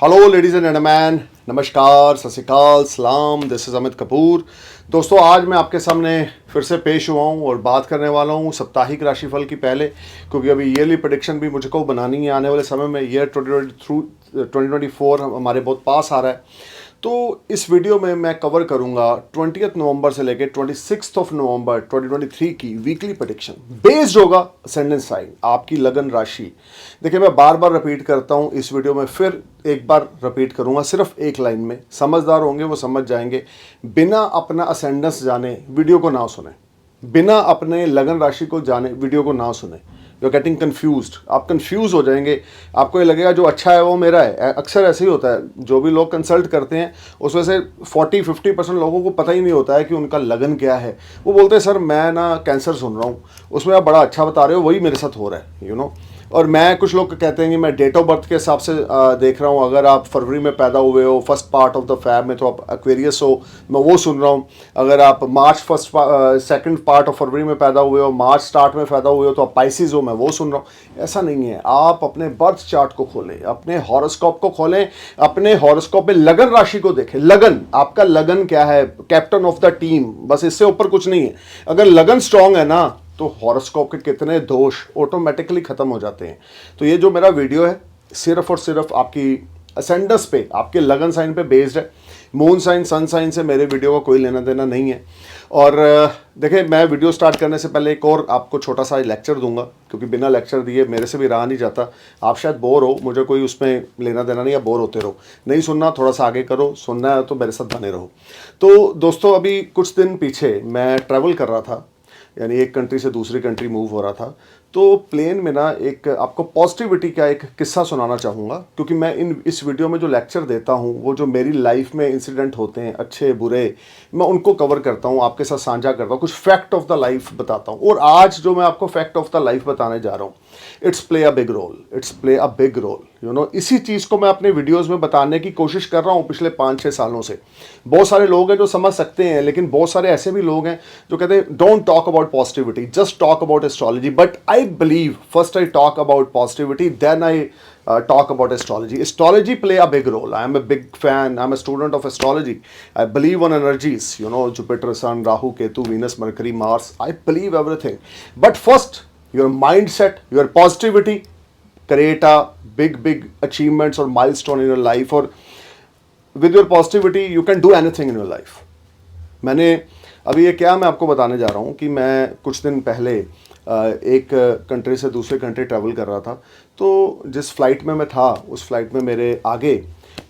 Hello ladies and gentleman, नमस्कार, सत श्री अकाल, सलाम। This is Amit Kapoor. दोस्तों, आज मैं आपके सामने फिर से पेश हुआ हूँ और बात करने वाला हूँ साप्ताहिक राशिफल की पहले, क्योंकि अभी ईयरली प्रेडिक्शन भी मुझको बनानी है। आने वाले समय में ईयर 2024 हमारे बहुत पास आ रहा है। तो इस वीडियो में मैं कवर करूंगा 20 नवंबर से लेकर 26 नवंबर 2023 की वीकली प्रेडिक्शन। बेस्ड होगा असेंडेंट साइन, आपकी लगन राशि। देखिए, मैं बार बार रिपीट करता हूं, इस वीडियो में फिर एक बार रिपीट करूंगा, सिर्फ एक लाइन में। समझदार होंगे वो समझ जाएंगे। बिना अपना असेंडेंस जाने वीडियो को ना सुने, बिना अपने लगन राशि को जाने वीडियो को ना सुने। यू आर गेटिंग कन्फ्यूज्ड, आप कन्फ्यूज हो जाएंगे। आपको ये लगेगा जो अच्छा है वो मेरा है। अक्सर ऐसे ही होता है, जो भी लोग कंसल्ट करते हैं उसमें से 40-50% लोगों को पता ही नहीं होता है कि उनका लगन क्या है। वो बोलते हैं सर मैं ना कैंसर सुन रहा हूँ, उसमें आप बड़ा अच्छा बता रहे हो, वही मेरे साथ हो रहा है, यू नो। और मैं, कुछ लोग कहते हैं कि मैं डेट ऑफ बर्थ के हिसाब से देख रहा हूँ। अगर आप फरवरी में पैदा हुए हो, first part of the fab में, तो आप एक्वेरियस हो, मैं वो सुन रहा हूँ। अगर आप मार्च सेकंड पार्ट ऑफ फरवरी में पैदा हुए हो, मार्च स्टार्ट में पैदा हुए हो, तो आप पाइसिस हो, मैं वो सुन रहा हूँ। ऐसा नहीं है। आप अपने बर्थ चार्ट को खोलें, अपने हॉरोस्कोप को खोलें, अपने हॉरोस्कोप में लगन राशि को देखें। लगन, आपका लगन क्या है? कैप्टन ऑफ द टीम, बस इससे ऊपर कुछ नहीं है। अगर लगन स्ट्रांग है ना, तो हॉरोस्कोप के कितने दोष ऑटोमेटिकली खत्म हो जाते हैं। तो ये जो मेरा वीडियो है, सिर्फ और सिर्फ आपकी असेंडस पे, आपके लगन साइन पे बेस्ड है। मून साइन, सन साइन से मेरे वीडियो का कोई लेना देना नहीं है। और देखिए, मैं वीडियो स्टार्ट करने से पहले एक और आपको छोटा सा लेक्चर दूंगा, क्योंकि बिना लेक्चर दिए मेरे से भी रहा नहीं जाता। आप शायद बोर हो, मुझे कोई उसमें लेना देना नहीं है, बोर होते रहो। नहीं सुनना, थोड़ा सा आगे करो, सुनना है तो मेरे साथ बने रहो। तो दोस्तों, अभी कुछ दिन पीछे मैं ट्रैवल कर रहा था, यानी एक कंट्री से दूसरी कंट्री मूव हो रहा था। तो प्लेन में ना एक आपको पॉजिटिविटी का एक किस्सा सुनाना चाहूँगा, क्योंकि मैं इस वीडियो में जो लेक्चर देता हूँ, वो जो मेरी लाइफ में इंसिडेंट होते हैं, अच्छे बुरे, मैं उनको कवर करता हूँ, आपके साथ साझा करता हूँ, कुछ फैक्ट ऑफ द लाइफ बताता हूँ। और आज जो मैं आपको फैक्ट ऑफ द लाइफ बताने जा रहा हूँ, it's play a big role, it's play a big role, you know. इसी चीज़ को मैं अपने वीडियोज़ में बताने की कोशिश कर रहा हूँ पिछले 5-6 सालों से। बहुत सारे लोग हैं जो समझ सकते हैं, लेकिन बहुत सारे ऐसे भी लोग हैं जो कहते हैं don't talk about positivity, just talk about astrology. But I believe first I talk about positivity, then I talk about astrology. Astrology play a big role. I am a big fan. I am a student of astrology. I believe on energies, you know, Jupiter, Sun, Rahu, Ketu, Venus, Mercury, Mars. I believe everything. But first, your mindset, your positivity, create a big achievements or milestone in your life. Or with your positivity, you can do anything in your life. मैंने अभी ये क्या मैं आपको बताने जा रहा हूँ कि मैं कुछ दिन पहले एक कंट्री से दूसरे कंट्री ट्रैवल कर रहा था। तो जिस फ़्लाइट में मैं था, उस फ्लाइट में मेरे आगे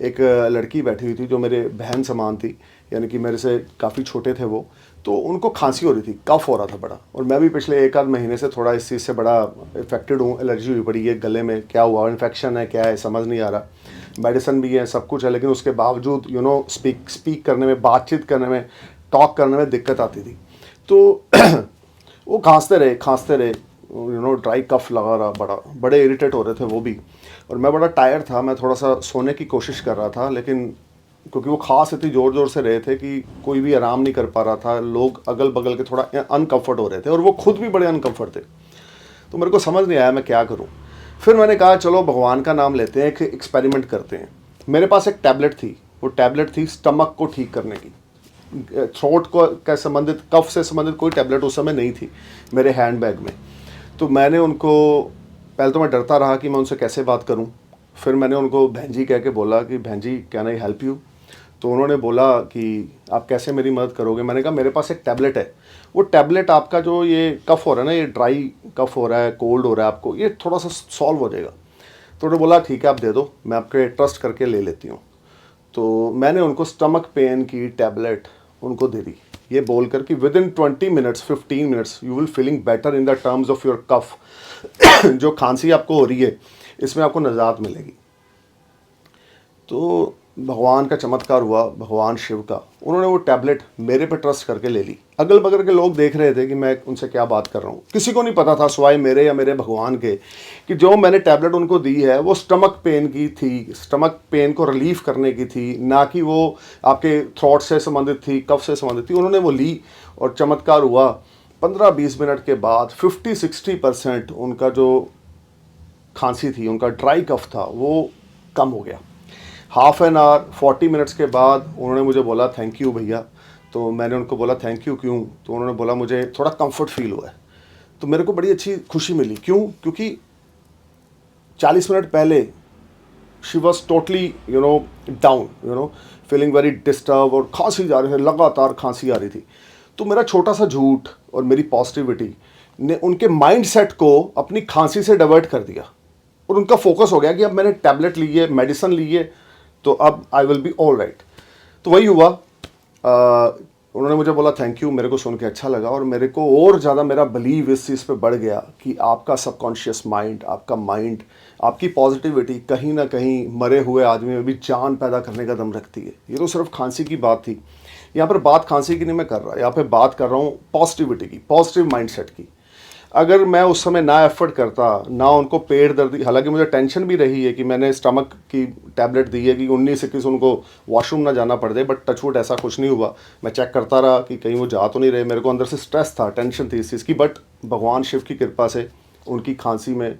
एक लड़की बैठी हुई थी जो मेरे बहन समान थी, यानी कि मेरे से काफ़ी छोटे थे वो। तो उनको खांसी हो रही थी, कफ हो रहा था बड़ा, और मैं भी पिछले 1 आध महीने से थोड़ा इस चीज़ से बड़ा इफेक्टेड हूँ। एलर्जी हुई पड़ी है गले में, क्या हुआ, इन्फेक्शन है, क्या है, समझ नहीं आ रहा। मेडिसिन भी है, सब कुछ है, लेकिन उसके बावजूद यू नो स्पीक करने में, बातचीत करने में, टॉक करने में दिक्कत आती थी। तो वो खांसते रहे, यू नो, ड्राई कफ लगा रहा, बड़े इरिटेट हो रहे थे वो भी। और मैं बड़ा टायर्ड था, मैं थोड़ा सा सोने की कोशिश कर रहा था, लेकिन क्योंकि वो खांस इतनी ज़ोर से रहे थे कि कोई भी आराम नहीं कर पा रहा था। लोग अगल बगल के थोड़ा अनकम्फर्ट हो रहे थे, और वो खुद भी बड़े अनकम्फर्ट थे। तो मेरे को समझ नहीं आया मैं क्या करूँ। फिर मैंने कहा चलो भगवान का नाम लेते हैं, एक एक्सपेरिमेंट करते हैं। मेरे पास एक टैबलेट थी, वो टैबलेट थी स्टमक को ठीक करने की। थ्रोट को क्या संबंधित, कफ से संबंधित कोई टैबलेट उस समय नहीं थी मेरे हैंड बैग में। तो मैंने उनको, पहले तो मैं डरता रहा कि मैं उनसे कैसे बात करूं। फिर मैंने उनको बहन जी कह के बोला कि बहन जी कैन आई हेल्प यू। तो उन्होंने बोला कि आप कैसे मेरी मदद करोगे। मैंने कहा मेरे पास एक टैबलेट है, वो टैबलेट आपका जो ये कफ़ हो रहा है ना, ये ड्राई कफ़ हो रहा है, कोल्ड हो रहा है आपको, ये थोड़ा सा सॉल्व हो जाएगा। तो उन्होंने बोला ठीक है आप दे दो, मैं आपके ट्रस्ट करके ले लेती हूँ। तो मैंने उनको स्टमक पेन की टैबलेट उनको दे दी, ये बोलकर कि within 20 minutes 15 minutes you will feeling better in the terms of your cough. जो खांसी आपको हो रही है, इसमें आपको निजात मिलेगी। तो भगवान का चमत्कार हुआ, भगवान शिव का। उन्होंने वो टैबलेट मेरे पे ट्रस्ट करके ले ली। अगल बगल के लोग देख रहे थे कि मैं उनसे क्या बात कर रहा हूँ, किसी को नहीं पता था सिवाय मेरे या मेरे भगवान के कि जो मैंने टैबलेट उनको दी है वो स्टमक पेन की थी, स्टमक पेन को रिलीफ करने की थी, ना कि वो आपके थ्रोट से संबंधित थी, कफ से संबंधित थी। उन्होंने वो ली और चमत्कार हुआ। 15-20 मिनट के बाद 50-60% उनका जो खांसी थी, उनका ड्राई कफ था, वो कम हो गया। हाफ एन आवर 40 मिनट्स के बाद उन्होंने मुझे बोला थैंक यू भैया। तो मैंने उनको बोला थैंक यू क्यों? तो उन्होंने बोला मुझे थोड़ा कंफर्ट फील हुआ है। तो मेरे को बड़ी अच्छी खुशी मिली। क्यों? क्योंकि 40 मिनट पहले she was totally down, feeling very disturb, और खांसी जा रही थी, लगातार खांसी आ रही थी। तो मेरा छोटा सा झूठ और मेरी पॉजिटिविटी ने उनके माइंड सेट को अपनी खांसी से डाइवर्ट कर दिया, और उनका फोकस हो गया कि अब मैंने टैबलेट ली है, मेडिसिन ली है, तो अब I will be all right. तो वही हुआ। उन्होंने मुझे बोला थैंक यू, मेरे को सुन के अच्छा लगा, और मेरे को और ज़्यादा मेरा बिलीव इस चीज़ पे बढ़ गया कि आपका सबकॉन्शियस माइंड, आपका माइंड, आपकी पॉजिटिविटी कहीं ना कहीं मरे हुए आदमी में भी जान पैदा करने का दम रखती है। ये तो सिर्फ खांसी की बात थी। यहाँ पर बात खांसी की नहीं मैं कर रहा, यहाँ पे बात कर रहा हूँ पॉजिटिविटी की, पॉजिटिव माइंडसेट की। अगर मैं उस समय ना एफर्ट करता, ना उनको पेट दर्द, हालांकि मुझे टेंशन भी रही है कि मैंने स्टमक की टैबलेट दी है कि 19-21 उनको वॉशरूम ना जाना पड़ जाए, बट टचवुड ऐसा कुछ नहीं हुआ। मैं चेक करता रहा कि कहीं वो जा तो नहीं रहे। मेरे को अंदर से स्ट्रेस था, टेंशन थी इस चीज़ की, बट भगवान शिव की कृपा से उनकी खांसी में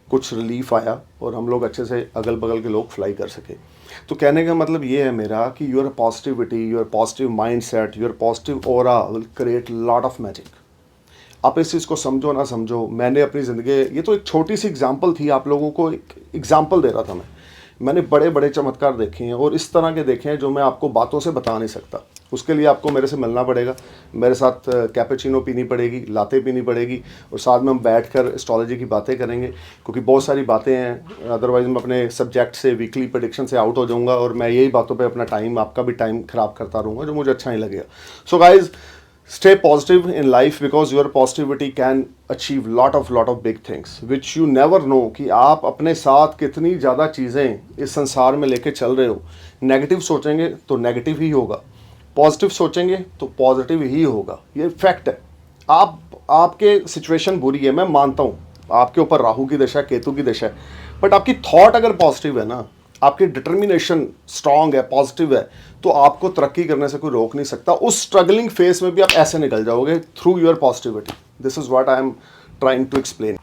कुछ रिलीफ आया और हम लोग अच्छे से अगल बगल के लोग फ्लाई कर सके। तो कहने का मतलब ये है मेरा कि your positivity, your positive mind set, your positive aura will create lot of magic. आप इस चीज़ को समझो ना समझो, मैंने अपनी ज़िंदगी, ये तो एक छोटी सी एग्जांपल थी, आप लोगों को एक एग्जांपल दे रहा था मैंने बड़े बड़े चमत्कार देखे हैं, और इस तरह के देखे हैं जो मैं आपको बातों से बता नहीं सकता। उसके लिए आपको मेरे से मिलना पड़ेगा, मेरे साथ कैपेचिनो पीनी पड़ेगी, लाते पीनी पड़ेगी, और साथ में हम बैठ कर एस्ट्रोलॉजी की बातें करेंगे, क्योंकि बहुत सारी बातें हैं। अदरवाइज़ मैं अपने सब्जेक्ट से, वीकली प्रेडिक्शन से आउट हो जाऊँगा, और मैं यही बातों पर अपना टाइम, आपका भी टाइम ख़राब करता रहूँगा, जो मुझे अच्छा नहीं लगेगा। So guys, stay positive in life because your positivity can achieve lot of big things which you never know कि आप अपने साथ कितनी ज़्यादा चीज़ें इस संसार में लेके चल रहे हो। नेगेटिव सोचेंगे तो नेगेटिव ही होगा, पॉजिटिव सोचेंगे तो पॉजिटिव ही होगा। ये फैक्ट है। आपके सिचुएशन बुरी है, मैं मानता हूँ, आपके ऊपर राहु की दशा, केतु की दशा है, बट आपकी थॉट अगर पॉजिटिव है ना, आपकी डिटर्मिनेशन स्ट्रांग है, पॉजिटिव है, तो आपको तरक्की करने से कोई रोक नहीं सकता। उस स्ट्रगलिंग फेस में भी आप ऐसे निकल जाओगे through your positivity. This is what I am trying to explain.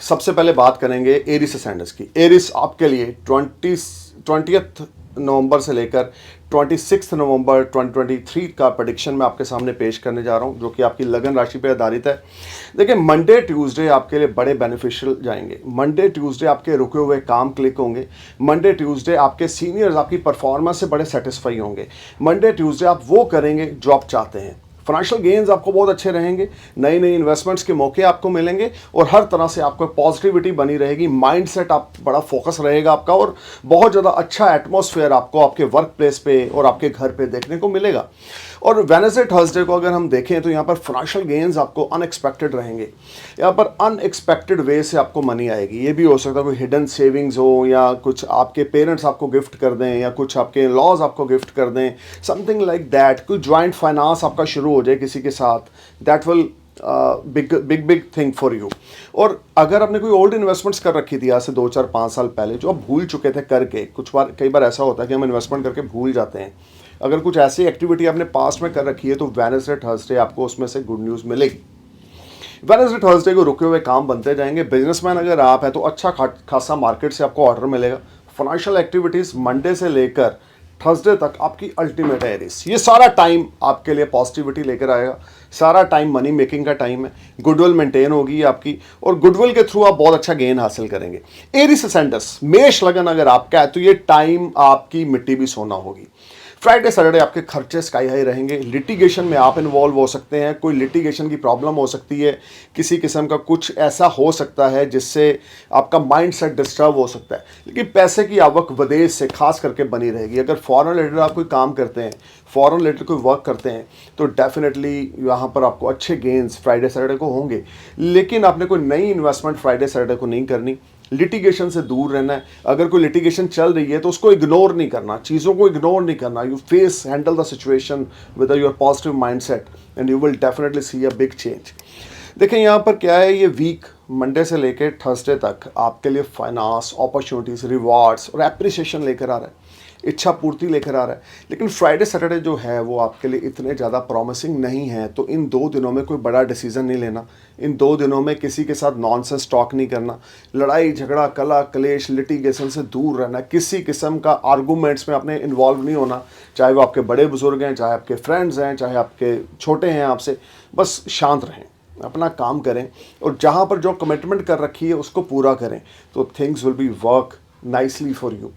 सबसे पहले बात करेंगे एरिस असेंडेंस की। एरिस आपके लिए 20 नवंबर से लेकर 26 नवंबर 2023 का प्रेडिक्शन मैं आपके सामने पेश करने जा रहा हूं, जो कि आपकी लगन राशि पर आधारित है। देखिए, मंडे ट्यूसडे आपके लिए बड़े बेनिफिशियल जाएंगे। मंडे ट्यूसडे आपके रुके हुए काम क्लिक होंगे। मंडे ट्यूसडे आपके सीनियर्स आपकी परफॉर्मेंस से बड़े सेटिस्फाई होंगे। मंडे ट्यूसडे आप वो करेंगे जो आप चाहते हैं। फाइनेंशियल गेन्स आपको बहुत अच्छे रहेंगे, नई नई इन्वेस्टमेंट्स के मौके आपको मिलेंगे, और हर तरह से आपको पॉजिटिविटी बनी रहेगी। माइंडसेट आप बड़ा फोकस रहेगा आपका, और बहुत ज़्यादा अच्छा एटमॉस्फेयर आपको आपके वर्क प्लेस पे और आपके घर पे देखने को मिलेगा। और वेडनेसडे थर्सडे को अगर हम देखें तो यहाँ पर फाइनेंशियल गेन्स आपको अनएक्सपेक्टेड रहेंगे। यहाँ पर अनएक्सपेक्टेड वे से आपको मनी आएगी। ये भी हो सकता है कोई हिडन सेविंग्स हो, या कुछ आपके पेरेंट्स आपको गिफ्ट कर दें, या कुछ आपके लॉज आपको गिफ्ट कर दें, समथिंग लाइक दैट। कोई ज्वाइंट फाइनेंस आपका शुरू हो जाए किसी के साथ, that will big thing for you. और अगर आपने कोई ओल्ड इन्वेस्टमेंट्स कर रखी थी आज से 2-4-5 साल पहले, जो आप भूल चुके थे करके, कई बार ऐसा होता है कि हम इन्वेस्टमेंट करके भूल जाते हैं। अगर कुछ ऐसी एक्टिविटी आपने पास्ट में कर रखी है तो वेडनेसडे थर्सडे आपको उसमें से गुड न्यूज़ मिलेगी। वेडनेसडे थर्सडे को रुके हुए काम बनते जाएंगे। बिजनेसमैन अगर आप है तो अच्छा खासा मार्केट से आपको ऑर्डर मिलेगा। फाइनेंशियल एक्टिविटीज़ मंडे से लेकर थर्सडे तक आपकी अल्टीमेट है एरिस। ये सारा टाइम आपके लिए पॉजिटिविटी लेकर आएगा, सारा टाइम मनी मेकिंग का टाइम है। गुडविल मेंटेन होगी आपकी, और गुडविल के थ्रू आप बहुत अच्छा गेन हासिल करेंगे। एरिस असेंडेंस मेष लगन अगर आपका है तो ये टाइम आपकी मिट्टी भी सोना होगी। फ्राइडे सैटरडे आपके खर्चे स्काई हाई रहेंगे। लिटिगेशन में आप इन्वॉल्व हो सकते हैं, कोई लिटिगेशन की प्रॉब्लम हो सकती है, किसी किस्म का कुछ ऐसा हो सकता है जिससे आपका माइंड सेट डिस्टर्ब हो सकता है। लेकिन पैसे की आवक विदेश से खास करके बनी रहेगी। अगर फॉरेन रिलेटेड आप कोई काम करते हैं, फॉरेन रिलेटेड कोई वर्क करते हैं, तो डेफिनेटली यहाँ पर आपको अच्छे गेन्स फ्राइडे सैटरडे को होंगे। लेकिन आपने कोई नई इन्वेस्टमेंट फ्राइडे सैटरडे को नहीं करनी, लिटिगेशन से दूर रहना है। अगर कोई लिटिगेशन चल रही है तो उसको इग्नोर नहीं करना, चीज़ों को इग्नोर नहीं करना। You face handle the situation with your positive mindset and you will definitely see a big change. देखें यहाँ पर क्या है, ये वीक मंडे से लेकर थर्सडे तक आपके लिए फाइनेंस, अपॉर्चुनिटीज़, रिवार्ड्स और एप्रिसिएशन लेकर आ रहा है। इच्छा पूर्ति लेकर आ रहा है। लेकिन फ्राइडे सैटरडे जो है वो आपके लिए इतने ज़्यादा प्रॉमिसिंग नहीं है, तो इन 2 दिनों में कोई बड़ा डिसीजन नहीं लेना। इन 2 दिनों में किसी के साथ नॉनसेंस टॉक नहीं करना, लड़ाई झगड़ा कला कलेश लिटिगेशन से दूर रहना, किसी किस्म का आर्गूमेंट्स में आपने इन्वॉल्व नहीं होना, चाहे वो आपके बड़े बुजुर्ग हैं, चाहे आपके फ्रेंड्स हैं, चाहे आपके छोटे हैं आपसे। बस शांत रहें, अपना काम करें और जहाँ पर जो कमिटमेंट कर रखी है उसको पूरा करें, तो things will B work nicely for you.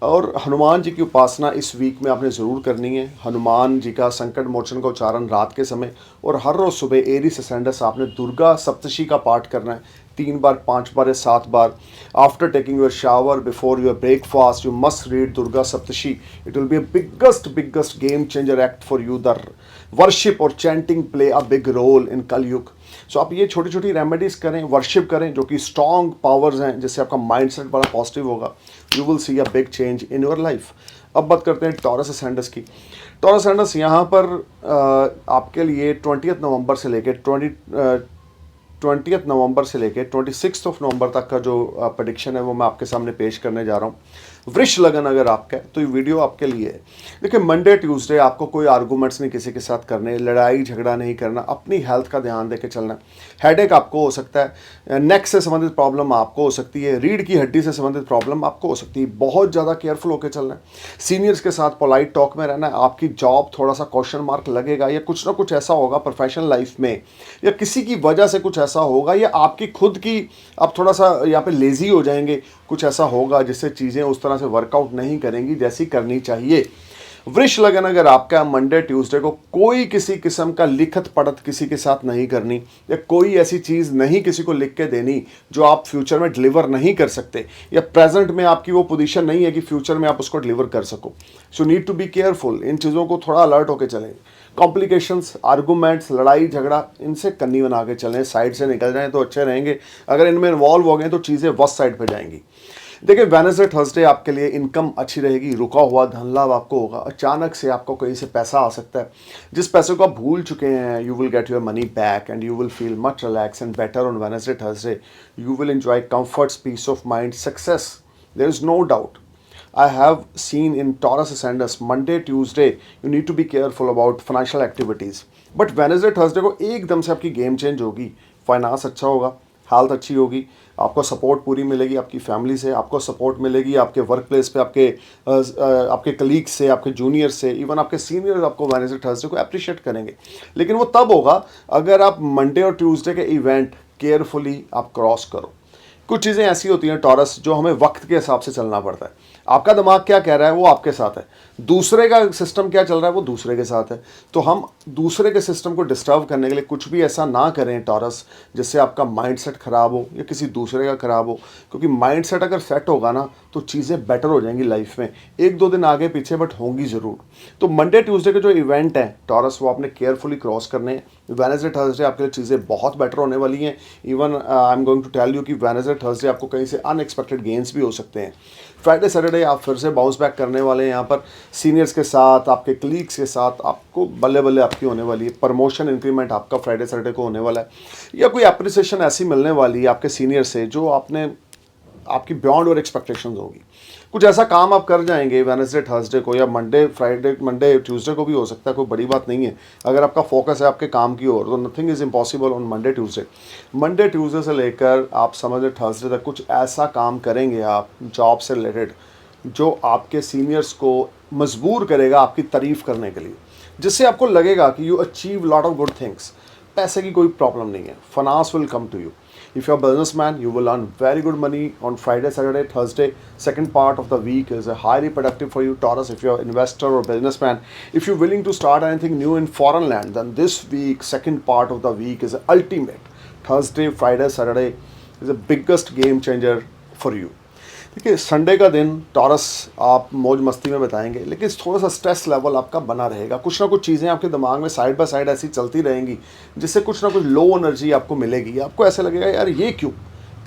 और हनुमान जी की उपासना इस वीक में आपने ज़रूर करनी है। हनुमान जी का संकट मोचन का उच्चारण रात के समय और हर रोज़ सुबह एरिस असेंडस आपने दुर्गा सप्तशी का पाठ करना है 3 बार 5 बार या 7 बार। After taking your shower before your breakfast you must read Durga Saptashati. It will be a biggest game changer act for you. The worship और chanting play a big role in Kalyug. So आप ये छोटी छोटी रेमेडीज़ करें, वर्शिप करें, जो कि strong powers हैं, जिससे आपका माइंडसेट बड़ा पॉजिटिव होगा। You will see a big change in your life. अब बात करते हैं टॉरस असेंडस की। टॉरस असेंडस यहाँ पर आपके लिए 20 नवंबर से लेकर 20 नवंबर से लेकर 26 नवंबर तक का जो प्रेडिक्शन है वो मैं आपके सामने पेश करने जा रहा हूँ। वृष लगन अगर आपका है तो ये वीडियो आपके लिए है। देखिए, मंडे ट्यूसडे आपको कोई आर्गूमेंट्स नहीं किसी के साथ करने, लड़ाई झगड़ा नहीं करना, अपनी हेल्थ का ध्यान देके चलना। हेडेक आपको हो सकता है, नेक से संबंधित प्रॉब्लम आपको हो सकती है, रीढ़ की हड्डी से संबंधित प्रॉब्लम आपको हो सकती है। बहुत ज़्यादा केयरफुल होकर चलना है, सीनियर्स के साथ पोलाइट टॉक में रहना है। आपकी जॉब थोड़ा सा क्वेश्चन मार्क लगेगा, या कुछ ना कुछ ऐसा होगा प्रोफेशनल लाइफ में, या किसी की वजह से कुछ ऐसा होगा, या आपकी खुद की आप थोड़ा सा यहाँ पे लेज़ी हो जाएंगे, कुछ ऐसा होगा जिससे चीज़ें उस तरह से वर्कआउट नहीं करेंगी जैसी करनी चाहिए। वृष लगन अगर आपका मंडे ट्यूसडे को कोई किसी किस्म का लिखत पढ़त किसी के साथ नहीं करनी, या कोई ऐसी चीज़ नहीं किसी को लिख के देनी जो आप फ्यूचर में डिलीवर नहीं कर सकते, या प्रेजेंट में आपकी वो पोजीशन नहीं है कि फ्यूचर में आप उसको डिलीवर कर सको। So need to be careful, इन चीज़ों को थोड़ा अलर्ट होकर चलें। कॉम्प्लिकेशंस, आर्गूमेंट्स, लड़ाई झगड़ा, इनसे कन्नी बना के चलें, साइड से निकल जाएं तो अच्छे रहेंगे। अगर इनमें इन्वॉल्व हो गए तो चीज़ें वर्स्ट साइड पे जाएंगी। देखिए, वेडनेसडे थर्सडे आपके लिए इनकम अच्छी रहेगी, रुका हुआ धन लाभ आपको होगा। अचानक से आपको कहीं से पैसा आ सकता है, जिस पैसे को आप भूल चुके हैं। You will get your money back and you will feel much relax and better on Wednesday Thursday. You will enjoy comforts, peace of mind, success, there is no doubt. I have seen in Taurus Ascendus, Monday, Tuesday, you need to be careful about financial activities. But Wednesday, Thursday को एकदम से आपकी game change होगी। Finance अच्छा होगा, health अच्छी होगी, आपको सपोर्ट पूरी मिलेगी आपकी फैमिली से, आपको सपोर्ट मिलेगी आपके वर्क प्लेस पे, आपके कलीग से, आपके जूनियर से, इवन आपके सीनियर आपको वेडनेसडे थर्सडे को अप्रिशिएट करेंगे। लेकिन वो तब होगा अगर आप मंडे और ट्यूसडे के इवेंट केयरफुली आप क्रॉस करो। कुछ चीज़ें ऐसी होती हैं टॉरस जो हमें वक्त के हिसाब से चलना पड़ता है। आपका दिमाग क्या कह रहा है वो आपके साथ है, दूसरे का सिस्टम क्या चल रहा है वो दूसरे के साथ है। तो हम दूसरे के सिस्टम को डिस्टर्ब करने के लिए कुछ भी ऐसा ना करें टॉरस जिससे आपका माइंडसेट ख़राब हो या किसी दूसरे का ख़राब हो। क्योंकि माइंडसेट अगर सेट होगा ना तो चीज़ें बेटर हो जाएंगी लाइफ में, 1-2 दिन आगे पीछे बट होंगी ज़रूर। तो मंडे ट्यूसडे के जो इवेंट हैं टॉरस वो आपने केयरफुली क्रॉस करने हैं। वेडनेसडे थर्सडे आपके लिए चीज़ें बहुत बेटर होने वाली हैं। Even I am going to tell you कि वेडनेसडे थर्सडे आपको कहीं से अनएक्सपेक्टेड गेंस भी हो सकते हैं। फ्राइडे सैटरडे आप फिर से बाउंस बैक करने वाले हैं। यहाँ पर सीनियर्स के साथ, आपके कलीग्स के साथ आपको बल्ले बल्ले आपकी होने वाली है। प्रमोशन इंक्रीमेंट आपका फ्राइडे सैटरडे को होने वाला है, या कोई अप्रिसिएशन ऐसी मिलने वाली है आपके सीनियर से जो आपकी बियॉन्ड और एक्सपेक्टेशंस होगी। कुछ ऐसा काम आप कर जाएंगे वेडनेसडे थर्सडे को, या मंडे ट्यूसडे को भी हो सकता है, कोई बड़ी बात नहीं है। अगर आपका फोकस है आपके काम की ओर तो nothing is impossible on Monday Tuesday से लेकर आप समझ थर्सडे तक कुछ ऐसा काम करेंगे आप जॉब से रिलेटेड जो आपके सीनियर्स को मजबूर करेगा आपकी तारीफ़ करने के लिए, जिससे आपको लगेगा कि you achieve lot of good things. पैसे की कोई प्रॉब्लम नहीं है, finance will come to you. If you're a businessman, you will earn very good money on Friday, Saturday, Thursday. Second part of the week is highly productive for you, Taurus. If you're an investor or businessman, if you're willing to start anything new in foreign land, then this week, second part of the week is ultimate. Thursday, Friday, Saturday is the biggest game changer for you. देखिए, Sunday का दिन taurus आप मौज मस्ती में बताएंगे, लेकिन थोड़ा सा स्ट्रेस लेवल आपका बना रहेगा। कुछ ना कुछ चीज़ें आपके दिमाग में साइड बाय साइड ऐसी चलती रहेंगी जिससे कुछ ना कुछ लो एनर्जी आपको मिलेगी। आपको ऐसा लगेगा यार ये क्यों,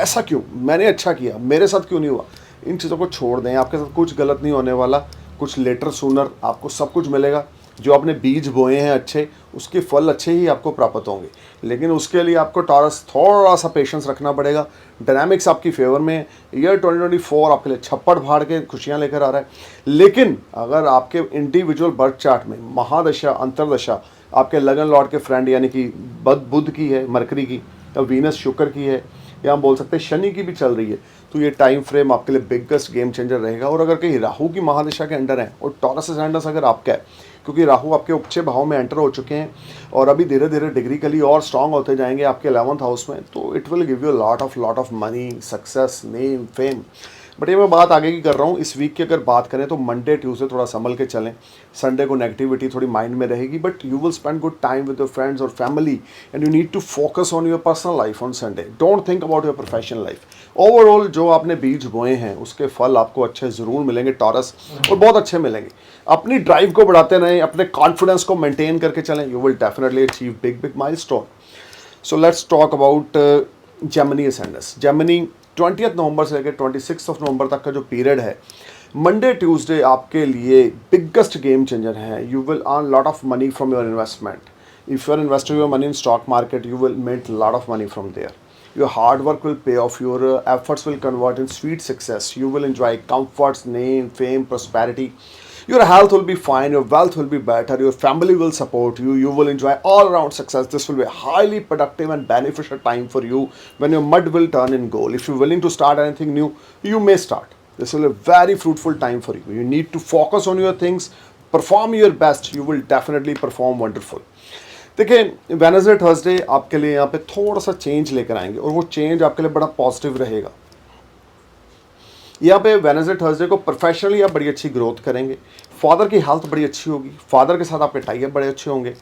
ऐसा क्यों, मैंने अच्छा किया, मेरे साथ क्यों नहीं हुआ। इन चीज़ों को छोड़ दें, आपके साथ कुछ गलत नहीं होने वाला। कुछ लेटर सूनर आपको सब कुछ मिलेगा। जो आपने बीज बोए हैं अच्छे, उसके फल अच्छे ही आपको प्राप्त होंगे, लेकिन उसके लिए आपको टॉरस थोड़ा सा पेशेंस रखना पड़ेगा। डायनामिक्स आपकी फेवर में है, ईयर 2024 आपके लिए छप्पड़ फाड़ के खुशियाँ लेकर आ रहा है। लेकिन अगर आपके इंडिविजुअल बर्थ चार्ट में महादशा अंतरदशा आपके लगन लॉर्ड के फ्रेंड यानी कि बुध की है, मरकरी की, या वीनस शुक्र की है, या हम बोल सकते हैं शनि की भी चल रही है, तो ये टाइम फ्रेम आपके लिए बिगेस्ट गेम चेंजर रहेगा। और अगर कहीं राहु की महादशा के अंडर है और टॉरस एंडर्स अगर आपका है, क्योंकि राहु आपके उच्च भाव में एंटर हो चुके हैं और अभी धीरे धीरे डिग्रिकली और स्ट्रांग होते जाएंगे आपके 11th हाउस में, तो it will give you lot of money, success, name, fame. But ये मैं बात आगे की कर रहा हूँ। इस वीक की अगर बात करें तो मंडे ट्यूसडे थोड़ा संभल के चलें, संडे को नेगेटिविटी थोड़ी माइंड में रहेगी, but you will spend good time with your friends और family and you need to focus on your personal life on Sunday. Don't think about your professional life. Overall जो आपने बीज बोए हैं उसके फल आपको अच्छे ज़रूर मिलेंगे टॉरस, और बहुत अच्छे मिलेंगे। अपनी ड्राइव को बढ़ाते रहें, अपने कॉन्फिडेंस को मेंटेन करके चलें, you will definitely achieve big milestone. So let's talk about Gemini ascendants. Gemini 20 नवंबर से लेकर 26 नवंबर तक का जो पीरियड है, मंडे ट्यूसडे आपके लिए बिगेस्ट गेम चेंजर है। You will earn lot of money from your investment. If you are investing your money in stock market, you will make lot of money from there. Your hard work will pay off, your efforts will convert in sweet success. You will enjoy comforts, name, fame, prosperity. Your health will be fine, your wealth will be better, your family will support you, you will enjoy all around success. This will be a highly productive and beneficial time for you when your mud will turn in gold. If you're willing to start anything new, you may start. This will be a very fruitful time for you. You need to focus on your things, perform your best, you will definitely perform wonderful. देखिए, Wednesday Thursday आपके लिए यहाँ पे थोड़ा सा change लेकर आएंगे और वो चेंज आपके लिए बड़ा पॉजिटिव रहेगा। यहाँ पे वेडनेसडे थर्सडे को प्रोफेशनली आप बड़ी अच्छी ग्रोथ करेंगे, फादर की हेल्थ बड़ी अच्छी होगी, फादर के साथ आपके टाई अप बड़े अच्छे होंगे,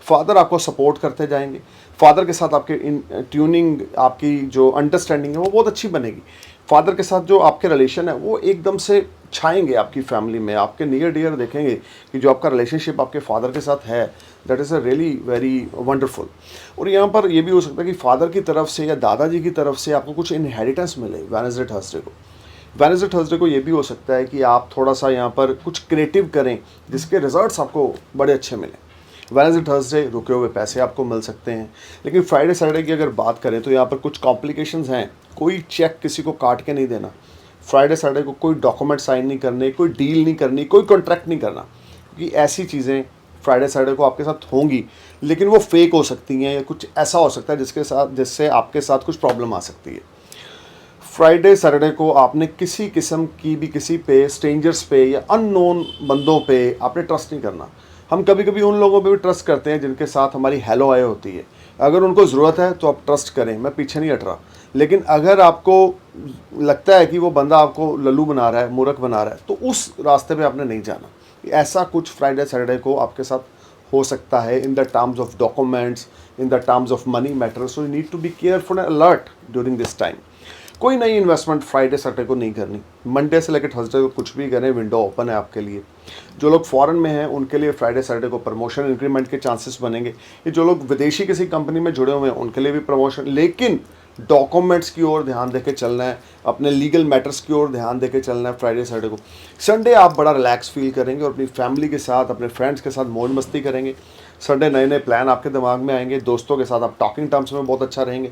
फादर आपको सपोर्ट करते जाएंगे, फादर के साथ आपके ट्यूनिंग, आपकी जो अंडरस्टैंडिंग है वो बहुत अच्छी बनेगी। फादर के साथ जो आपके रिलेशन है वो एकदम से छाएंगे आपकी फैमिली में। आपके नियर डियर देखेंगे कि जो आपका रिलेशनशिप आपके फादर के साथ है, that is a really very wonderful. और यहाँ पर ये भी हो सकता है कि फादर की तरफ से या दादाजी की तरफ से आपको कुछ इनहेरिटेंस मिले वेडनेसडे थर्सडे को। वेडनेसडे थर्सडे को ये भी हो सकता है कि आप थोड़ा सा यहाँ पर कुछ क्रिएटिव करें जिसके रिजल्ट्स आपको बड़े अच्छे मिलें। वेडनेसडे थर्सडे रुके हुए पैसे आपको मिल सकते हैं। लेकिन फ्राइडे सैटरडे की अगर बात करें तो यहाँ पर कुछ कॉम्प्लिकेशंस हैं। कोई चेक किसी को काट के नहीं देना फ्राइडे सैटरडे को, कोई डॉक्यूमेंट साइन नहीं करने, कोई डील नहीं करनी, कोई कॉन्ट्रैक्ट नहीं करना, क्योंकि ऐसी चीज़ें फ्राइडे सैटरडे को आपके साथ होंगी, लेकिन वो फेक हो सकती हैं या कुछ ऐसा हो सकता है जिससे आपके साथ कुछ प्रॉब्लम आ सकती है। फ्राइडे सैटरडे को आपने किसी किस्म की भी किसी पे, स्ट्रेंजर्स पे या अननोन बंदों पे आपने ट्रस्ट नहीं करना। हम कभी कभी उन लोगों पे भी ट्रस्ट करते हैं जिनके साथ हमारी हेलो आए होती है। अगर उनको ज़रूरत है तो आप ट्रस्ट करें, मैं पीछे नहीं हट रहा। लेकिन अगर आपको लगता है कि वो बंदा आपको लल्लू बना रहा है, मूर्ख बना रहा है, तो उस रास्ते पे आपने नहीं जाना। ऐसा कुछ फ्राइडे सैटरडे को आपके साथ हो सकता है in the terms of documents, in the terms of money matter. So you need to be careful and alert during this time. कोई नई इन्वेस्टमेंट फ्राइडे सैटरडे को नहीं करनी। मंडे से लेकर थर्सडे को कुछ भी करें, विंडो ओपन है आपके लिए। जो लोग फॉरेन में हैं उनके लिए फ्राइडे सैटरडे को प्रमोशन इंक्रीमेंट के चांसेस बनेंगे। ये जो लोग विदेशी किसी कंपनी में जुड़े हुए हैं उनके लिए भी प्रमोशन, लेकिन डॉक्यूमेंट्स की ओर ध्यान देके चलना है, अपने लीगल मैटर्स की ओर ध्यान देके चलना है फ्राइडे सैटरडे को। संडे आप बड़ा रिलैक्स फील करेंगे और अपनी फैमिली के साथ, अपने फ्रेंड्स के साथ मौज मस्ती करेंगे। संडे नए नए प्लान आपके दिमाग में आएंगे, दोस्तों के साथ आप टॉकिंग टर्म्स में बहुत अच्छा रहेंगे।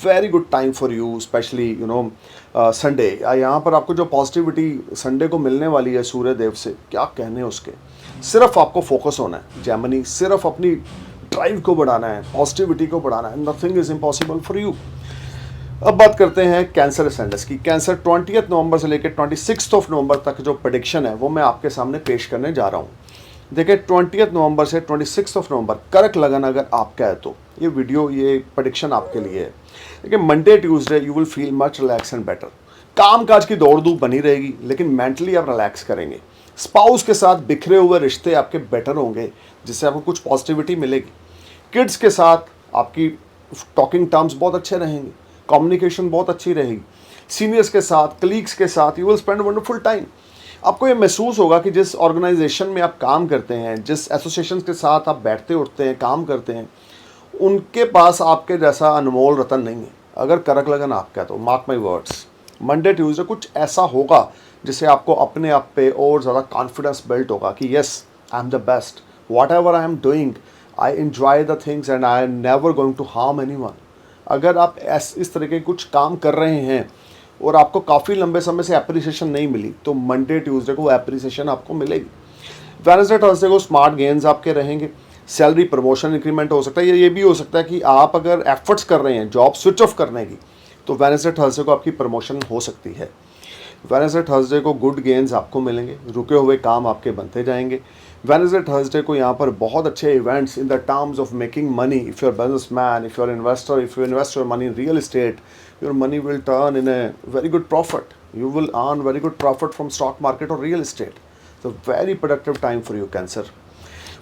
Very good time for you, specially you know Sunday. यहाँ पर आपको जो पॉजिटिविटी संडे को मिलने वाली है सूर्य देव से, क्या कहने उसके। सिर्फ आपको फोकस होना है जेमिनी, सिर्फ अपनी ड्राइव को बढ़ाना है, पॉजिटिविटी को बढ़ाना है। Nothing is impossible for you. अब बात करते हैं कैंसर असेंडेंस की। कैंसर 20 नवंबर से लेकर 26 नवंबर तक जो प्रेडिक्शन है वो मैं आपके सामने पेश करने जा रहा हूँ। देखिए 20 नवंबर से 26 नवंबर कर्क लगन अगर आपका है तो ये वीडियो, ये प्रेडिक्शन आपके लिए है। देखिए Monday Tuesday you will feel much relax and better. काम काज की दौड़ धूप बनी रहेगी लेकिन मेंटली आप रिलैक्स करेंगे। स्पाउस के साथ बिखरे हुए रिश्ते आपके बेटर होंगे जिससे आपको कुछ पॉजिटिविटी मिलेगी। किड्स के साथ आपकी टॉकिंग टर्म्स बहुत अच्छे रहेंगे, कम्युनिकेशन बहुत अच्छी रहेगी। सीनियर्स के साथ, कलीग्स के साथ you will spend wonderful time. आपको ये महसूस होगा कि जिस ऑर्गेनाइजेशन में आप काम करते हैं, जिस एसोसिएशन के साथ आप बैठते उठते हैं, काम करते हैं, उनके पास आपके जैसा अनमोल रतन नहीं है। अगर करक लगन आपका तो mark my words, Monday Tuesday कुछ ऐसा होगा जिससे आपको अपने आप पे और ज़्यादा कॉन्फिडेंस बिल्ट होगा कि yes I am the best, whatever I am doing, I enjoy the things and I am never going to harm anyone. अगर आप इस तरह के कुछ काम कर रहे हैं और आपको काफ़ी लंबे समय से अप्रिसिएशन नहीं मिली, तो मंडे ट्यूसडे को अप्रिसिएशन आपको मिलेगी। वेडनेसडे थर्सडे को स्मार्ट गेन्स आपके रहेंगे, सैलरी प्रमोशन इंक्रीमेंट हो सकता है। ये भी हो सकता है कि आप अगर एफर्ट्स कर रहे हैं जॉब स्विच ऑफ करने की, तो वेडनेसडे थर्सडे को आपकी प्रमोशन हो सकती है। वेडनेसडे थर्सडे को गुड गेन्स आपको मिलेंगे, रुके हुए काम आपके बनते जाएंगे। वेडनेसडे थर्सडे को यहाँ पर बहुत अच्छे events in the terms of making money. If you're businessman, if you're investor, if you invest your money in real estate, your money will turn in a very good profit. You will earn very good profit from stock market और real estate. तो very productive time for you Cancer.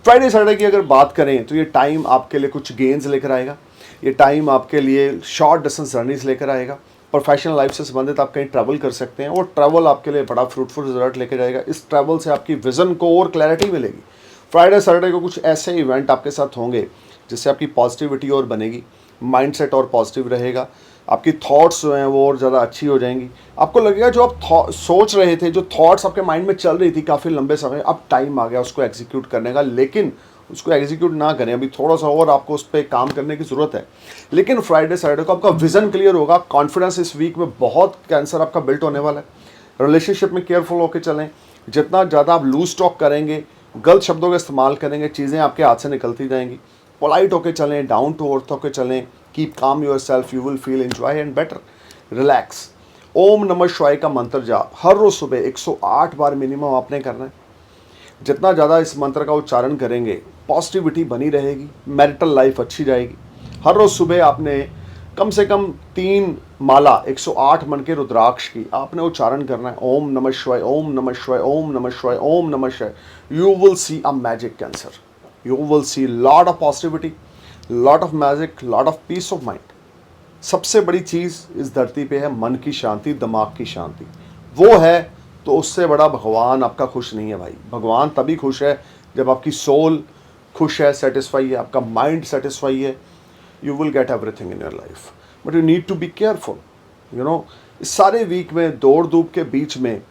Friday Saturday की अगर बात करें तो ये time आपके लिए कुछ गेन्स लेकर आएगा। ये टाइम आपके लिए शॉर्ट डिस्टेंस जर्नीज लेकर आएगा। प्रोफेशनल लाइफ से संबंधित आप कहीं ट्रैवल कर सकते हैं और ट्रैवल आपके लिए बड़ा फ्रूटफुल रिजल्ट लेकर जाएगा। इस ट्रैवल से आपकी विजन को और क्लैरिटी मिलेगी। फ्राइडे सैटरडे को कुछ ऐसे इवेंट आपके साथ होंगे जिससे आपकी पॉजिटिविटी और बनेगी, माइंडसेट और पॉजिटिव रहेगा, आपकी थॉट्स जो हैं वो और ज़्यादा अच्छी हो जाएंगी। आपको लगेगा जो आप सोच रहे थे, जो थॉट्स आपके माइंड में चल रही थी काफ़ी लंबे समय, अब टाइम आ गया उसको एग्जीक्यूट करने का। लेकिन उसको एग्जीक्यूट ना करें, अभी थोड़ा सा और आपको उस पर काम करने की ज़रूरत है। लेकिन फ्राइडे सैटरडे को आपका विजन क्लियर होगा। कॉन्फिडेंस इस वीक में बहुत कैंसर आपका बिल्ट होने वाला है। रिलेशनशिप में केयरफुल होकर चलें। जितना ज़्यादा आप लूज टॉक करेंगे, गलत शब्दों का इस्तेमाल करेंगे, चीज़ें आपके हाथ से निकलती जाएंगी। पोलाइट होकर चलें, डाउन टू अर्थ होकर चलें। Keep calm yourself, you will feel enjoy and better. Relax. ओम नमः शिवाय का मंत्र जाप हर रोज़ सुबह 108 बार मिनिमम आपने करना है। जितना ज़्यादा इस मंत्र का उच्चारण करेंगे, पॉजिटिविटी बनी रहेगी, मैरिटल लाइफ अच्छी जाएगी। हर रोज़ सुबह आपने कम से कम 3 माला 108 मन के रुद्राक्ष की आपने उच्चारण करना है। ओम नमः शिवाय, ओम नमः शिवाय, ओम नमः शिवाय, ओम नमः शिवाय। You will see a magic cancer. You will see lot of positivity, lot of magic, lot of peace of mind. सबसे बड़ी चीज़ इस धरती पे है मन की शांति, दिमाग की शांति। वो है तो उससे बड़ा भगवान आपका खुश नहीं है भाई। भगवान तभी खुश है जब आपकी सोल खुश है, सेटिस्फाई है, आपका माइंड सेटिस्फाई है। You will get everything in your life, but you need to be careful. You know, इस सारे वीक में दौड़ धूप के बीच में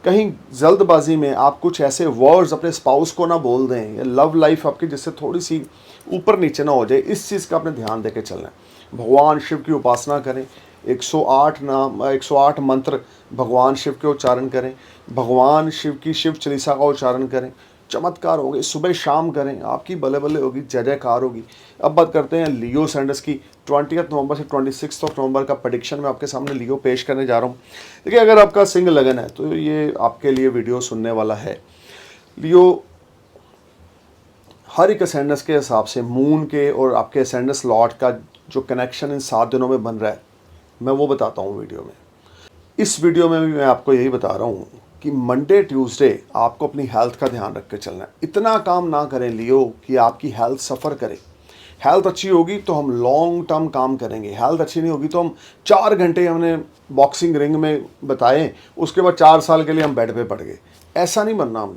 कहीं जल्दबाजी में आप कुछ ऐसे वर्ड्स अपने स्पाउस को ना बोल दें, या लव लाइफ आपकी जिससे थोड़ी सी ऊपर नीचे ना हो जाए। इस चीज़ का आपने ध्यान देके चलना है। भगवान शिव की उपासना करें, 108 मंत्र भगवान शिव के उच्चारण करें, भगवान शिव की शिव चालीसा का उच्चारण करें। चमत्कार होंगे, सुबह शाम करें, आपकी बल्ले बल्ले होगी, जय जयकार होगी। अब बात करते हैं लियो सैंडर्स की। 20 नवंबर से 26 नवंबर का प्रेडिक्शन मैं आपके सामने लियो पेश करने जा रहा हूँ। देखिए, अगर आपका सिंह लगन है तो ये आपके लिए वीडियो सुनने वाला है। लियो हर एक असेंडेंस के हिसाब से मून के और आपके असेंडेंस लॉर्ड का जो कनेक्शन इन 7 दिनों में बन रहा है, मैं वो बताता हूँ वीडियो में। इस वीडियो में भी मैं आपको यही बता रहा हूँ कि मंडे ट्यूसडे आपको अपनी हेल्थ का ध्यान रख के चलना है। इतना काम ना करें लियो कि आपकी हेल्थ सफ़र करे। हेल्थ अच्छी होगी तो हम लॉन्ग टर्म काम करेंगे, हेल्थ अच्छी नहीं होगी तो हम 4 घंटे हमने बॉक्सिंग रिंग में बताएं, उसके बाद 4 साल के लिए हम बेड पे पड़ गए। ऐसा नहीं बनना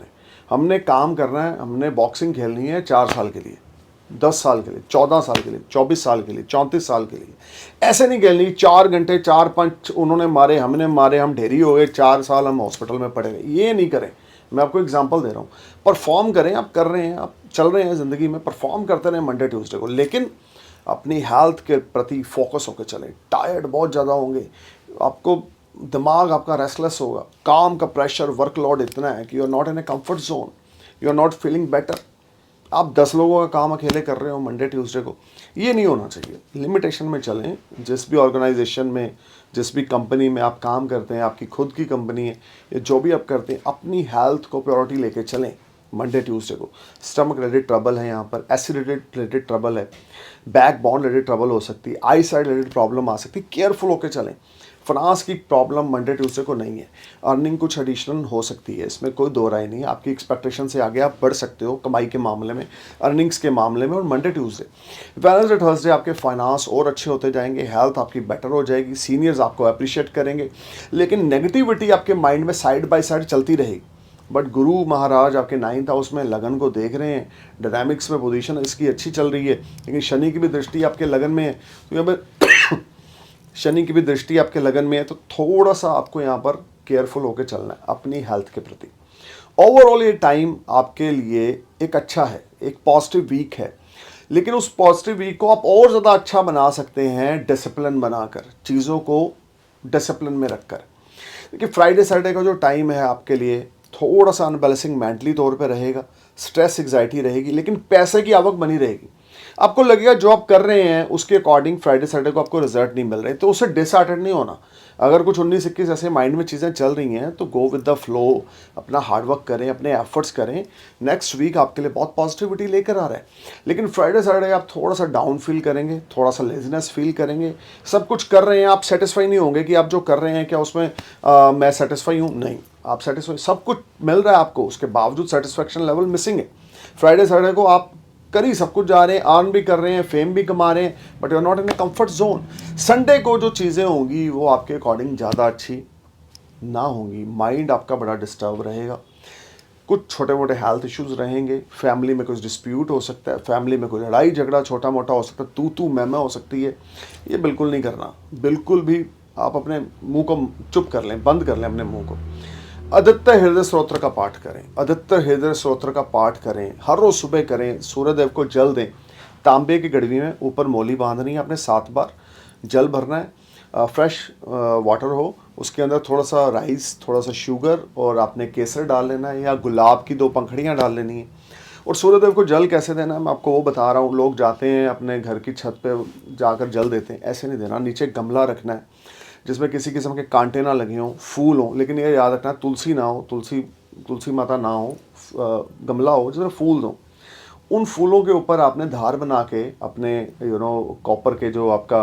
हमने काम करना है। हमने बॉक्सिंग खेलनी है 4 साल के लिए, 10 साल के लिए, 14 साल के लिए, 24 साल के लिए, 34 साल के लिए। ऐसे नहीं खेलनी 4 घंटे 4-5 उन्होंने मारे, हमने मारे, हम ढेरी हो गए, 4 साल हम हॉस्पिटल में पड़े गए। ये नहीं करें। मैं आपको एग्जांपल दे रहा हूँ। परफॉर्म करें, आप कर रहे हैं, आप चल रहे हैं ज़िंदगी में, परफॉर्म करते रहें मंडे ट्यूसडे को, लेकिन अपनी हेल्थ के प्रति फोकस होकर चलें। टायर्ड बहुत ज़्यादा होंगे, आपको दिमाग आपका रेस्टलेस होगा, काम का प्रेशर, वर्कलोड इतना है कि you are not in a comfort zone, you are not feeling better. आप 10 लोगों का काम अकेले कर रहे हो मंडे ट्यूसडे को, ये नहीं होना चाहिए। लिमिटेशन में चलें। जिस भी ऑर्गेनाइजेशन में, जिस भी कंपनी में आप काम करते हैं, आपकी खुद की कंपनी है या जो भी आप करते हैं, अपनी हेल्थ को प्रायोरिटी लेके चलें मंडे ट्यूसडे को। स्टमक रिलेटेड ट्रबल है, यहाँ पर एसिड रिलेटेड ट्रबल है, बैक बोन रिलेटेड ट्रबल हो सकती है, आई साइड रिलेटेड प्रॉब्लम आ सकती है। केयरफुल होकर चलें। फाइनेंस की प्रॉब्लम मंडे ट्यूसडे को नहीं है। अर्निंग कुछ एडिशनल हो सकती है, इसमें कोई दो राय नहीं है। आपकी एक्सपेक्टेशन से आगे आप बढ़ सकते हो कमाई के मामले में, अर्निंग्स के मामले में। और मंडे ट्यूसडे, वेडनेसडे थर्सडे आपके फाइनेंस और अच्छे होते जाएंगे, हेल्थ आपकी बेटर हो जाएगी, सीनियर्स आपको अप्रिशिएट करेंगे। लेकिन नेगेटिविटी आपके माइंड में साइड बाय साइड चलती रहेगी। बट गुरु महाराज आपके 9th हाउस में लगन को देख रहे हैं, डायनामिक्स में पोजीशन इसकी अच्छी चल रही है, लेकिन शनि की भी दृष्टि आपके लगन में है। तो यहाँ पर शनि की भी दृष्टि आपके लगन में है, तो थोड़ा सा आपको यहाँ पर केयरफुल होकर चलना है अपनी हेल्थ के प्रति। ओवरऑल ये टाइम आपके लिए एक अच्छा है, एक पॉजिटिव वीक है, लेकिन उस पॉजिटिव वीक को आप और ज़्यादा अच्छा बना सकते हैं डिसिप्लिन बनाकर, चीज़ों को डिसिप्लिन में रखकर। देखिए फ्राइडे सैटरडे का जो टाइम है आपके लिए थोड़ा सा अनबैलेंसिंग मेंटली तौर पे रहेगा, स्ट्रेस एग्जाइटी रहेगी, लेकिन पैसे की आवक बनी रहेगी। आपको लगेगा जो आप कर रहे हैं उसके अकॉर्डिंग फ्राइडे सैटरडे को आपको रिजल्ट नहीं मिल रहे, तो उससे डिसहार्टेड नहीं होना। अगर कुछ 19-21 ऐसे माइंड में चीज़ें चल रही हैं तो गो विद द फ्लो, अपना हार्डवर्क करें, अपने एफर्ट्स करें, नेक्स्ट वीक आपके लिए बहुत पॉजिटिविटी लेकर आ रहा है। लेकिन फ्राइडे सैटरडे आप थोड़ा सा डाउन फील करेंगे, थोड़ा सा लेजीनेस फील करेंगे, सब कुछ कर रहे हैं आप सेटिस्फाई नहीं होंगे कि आप जो कर रहे हैं क्या उसमें मैं सेटिस्फाई हूँ, नहीं, आप सेटिस्फाई, सब कुछ मिल रहा है आपको, उसके बावजूद सेटिस्फेक्शन लेवल मिसिंग है। फ्राइडे सैटरडे को आप कर ही सब कुछ जा रहे हैं, अर्न भी कर रहे हैं, फेम भी कमा रहे हैं, but you are not in a comfort zone. Sunday को जो चीज़ें होंगी वो आपके अकॉर्डिंग ज़्यादा अच्छी ना होंगी, माइंड आपका बड़ा डिस्टर्ब रहेगा, कुछ छोटे मोटे हेल्थ इश्यूज रहेंगे, फैमिली में कुछ डिस्प्यूट हो सकता है, फैमिली में कोई लड़ाई झगड़ा छोटा मोटा हो सकता है, तू मैं हो सकती है। ये बिल्कुल नहीं करना, बिल्कुल भी आप अपने मुंह को चुप कर लें, बंद कर लें अपने मुंह को। आदित्य हृदय स्तोत्र का पाठ करें, आदित्य हृदय स्तोत्र का पाठ करें, हर रोज सुबह करें, सूर्यदेव को जल दें, तांबे की गड़वी में ऊपर मोली बांधनी है, आपने 7 बार जल भरना है, फ्रेश वाटर हो, उसके अंदर थोड़ा सा राइस, थोड़ा सा शुगर और आपने केसर डाल लेना है, या गुलाब की 2 पंखड़ियाँ डाल लेनी है। और सूर्यदेव को जल कैसे देना है मैं आपको वो बता रहा हूँ। लोग जाते हैं अपने घर की छत पे जाकर जल देते हैं, ऐसे नहीं देना। नीचे गमला रखना है जिसमें किसी किस्म के कांटे ना लगे हों, फूल हों, लेकिन ये याद रखना तुलसी ना हो, तुलसी माता ना हो, गमला हो जिसमें फूल हों। उन फूलों के ऊपर आपने धार बना के अपने कॉपर के जो आपका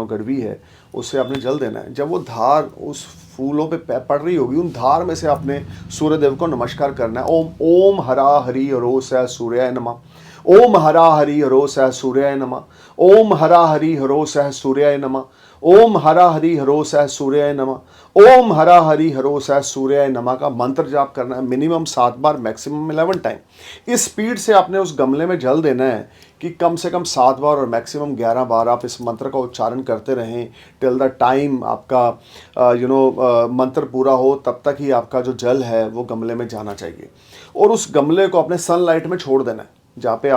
गड़वी है उससे आपने जल देना है। जब वो धार उस फूलों पे पड़ रही होगी, उन धार में से आपने सूर्यदेव को नमस्कार करना है। ओम ओम हरा हरि हरो सह सूर्याय नमः, ओम हरा हरि हरो सह सूर्याय नमः, ओम हरा हरि हरो सह सूर्याय नमः, ओम हरा हरि हरो सह सूर्याय नमः, ओम हरा हरि हरो सह सूर्याय नमः का मंत्र जाप करना है मिनिमम 7 बार, मैक्सिमम 11 टाइम। इस स्पीड से आपने उस गमले में जल देना है कि कम से कम 7 बार और मैक्सिमम 11 बार आप इस मंत्र का उच्चारण करते रहें टिल द टाइम आपका मंत्र पूरा हो। तब तक ही आपका जो जल है वो गमले में जाना चाहिए, और उस गमले को अपने सनलाइट में छोड़ देना है। जहाँ पे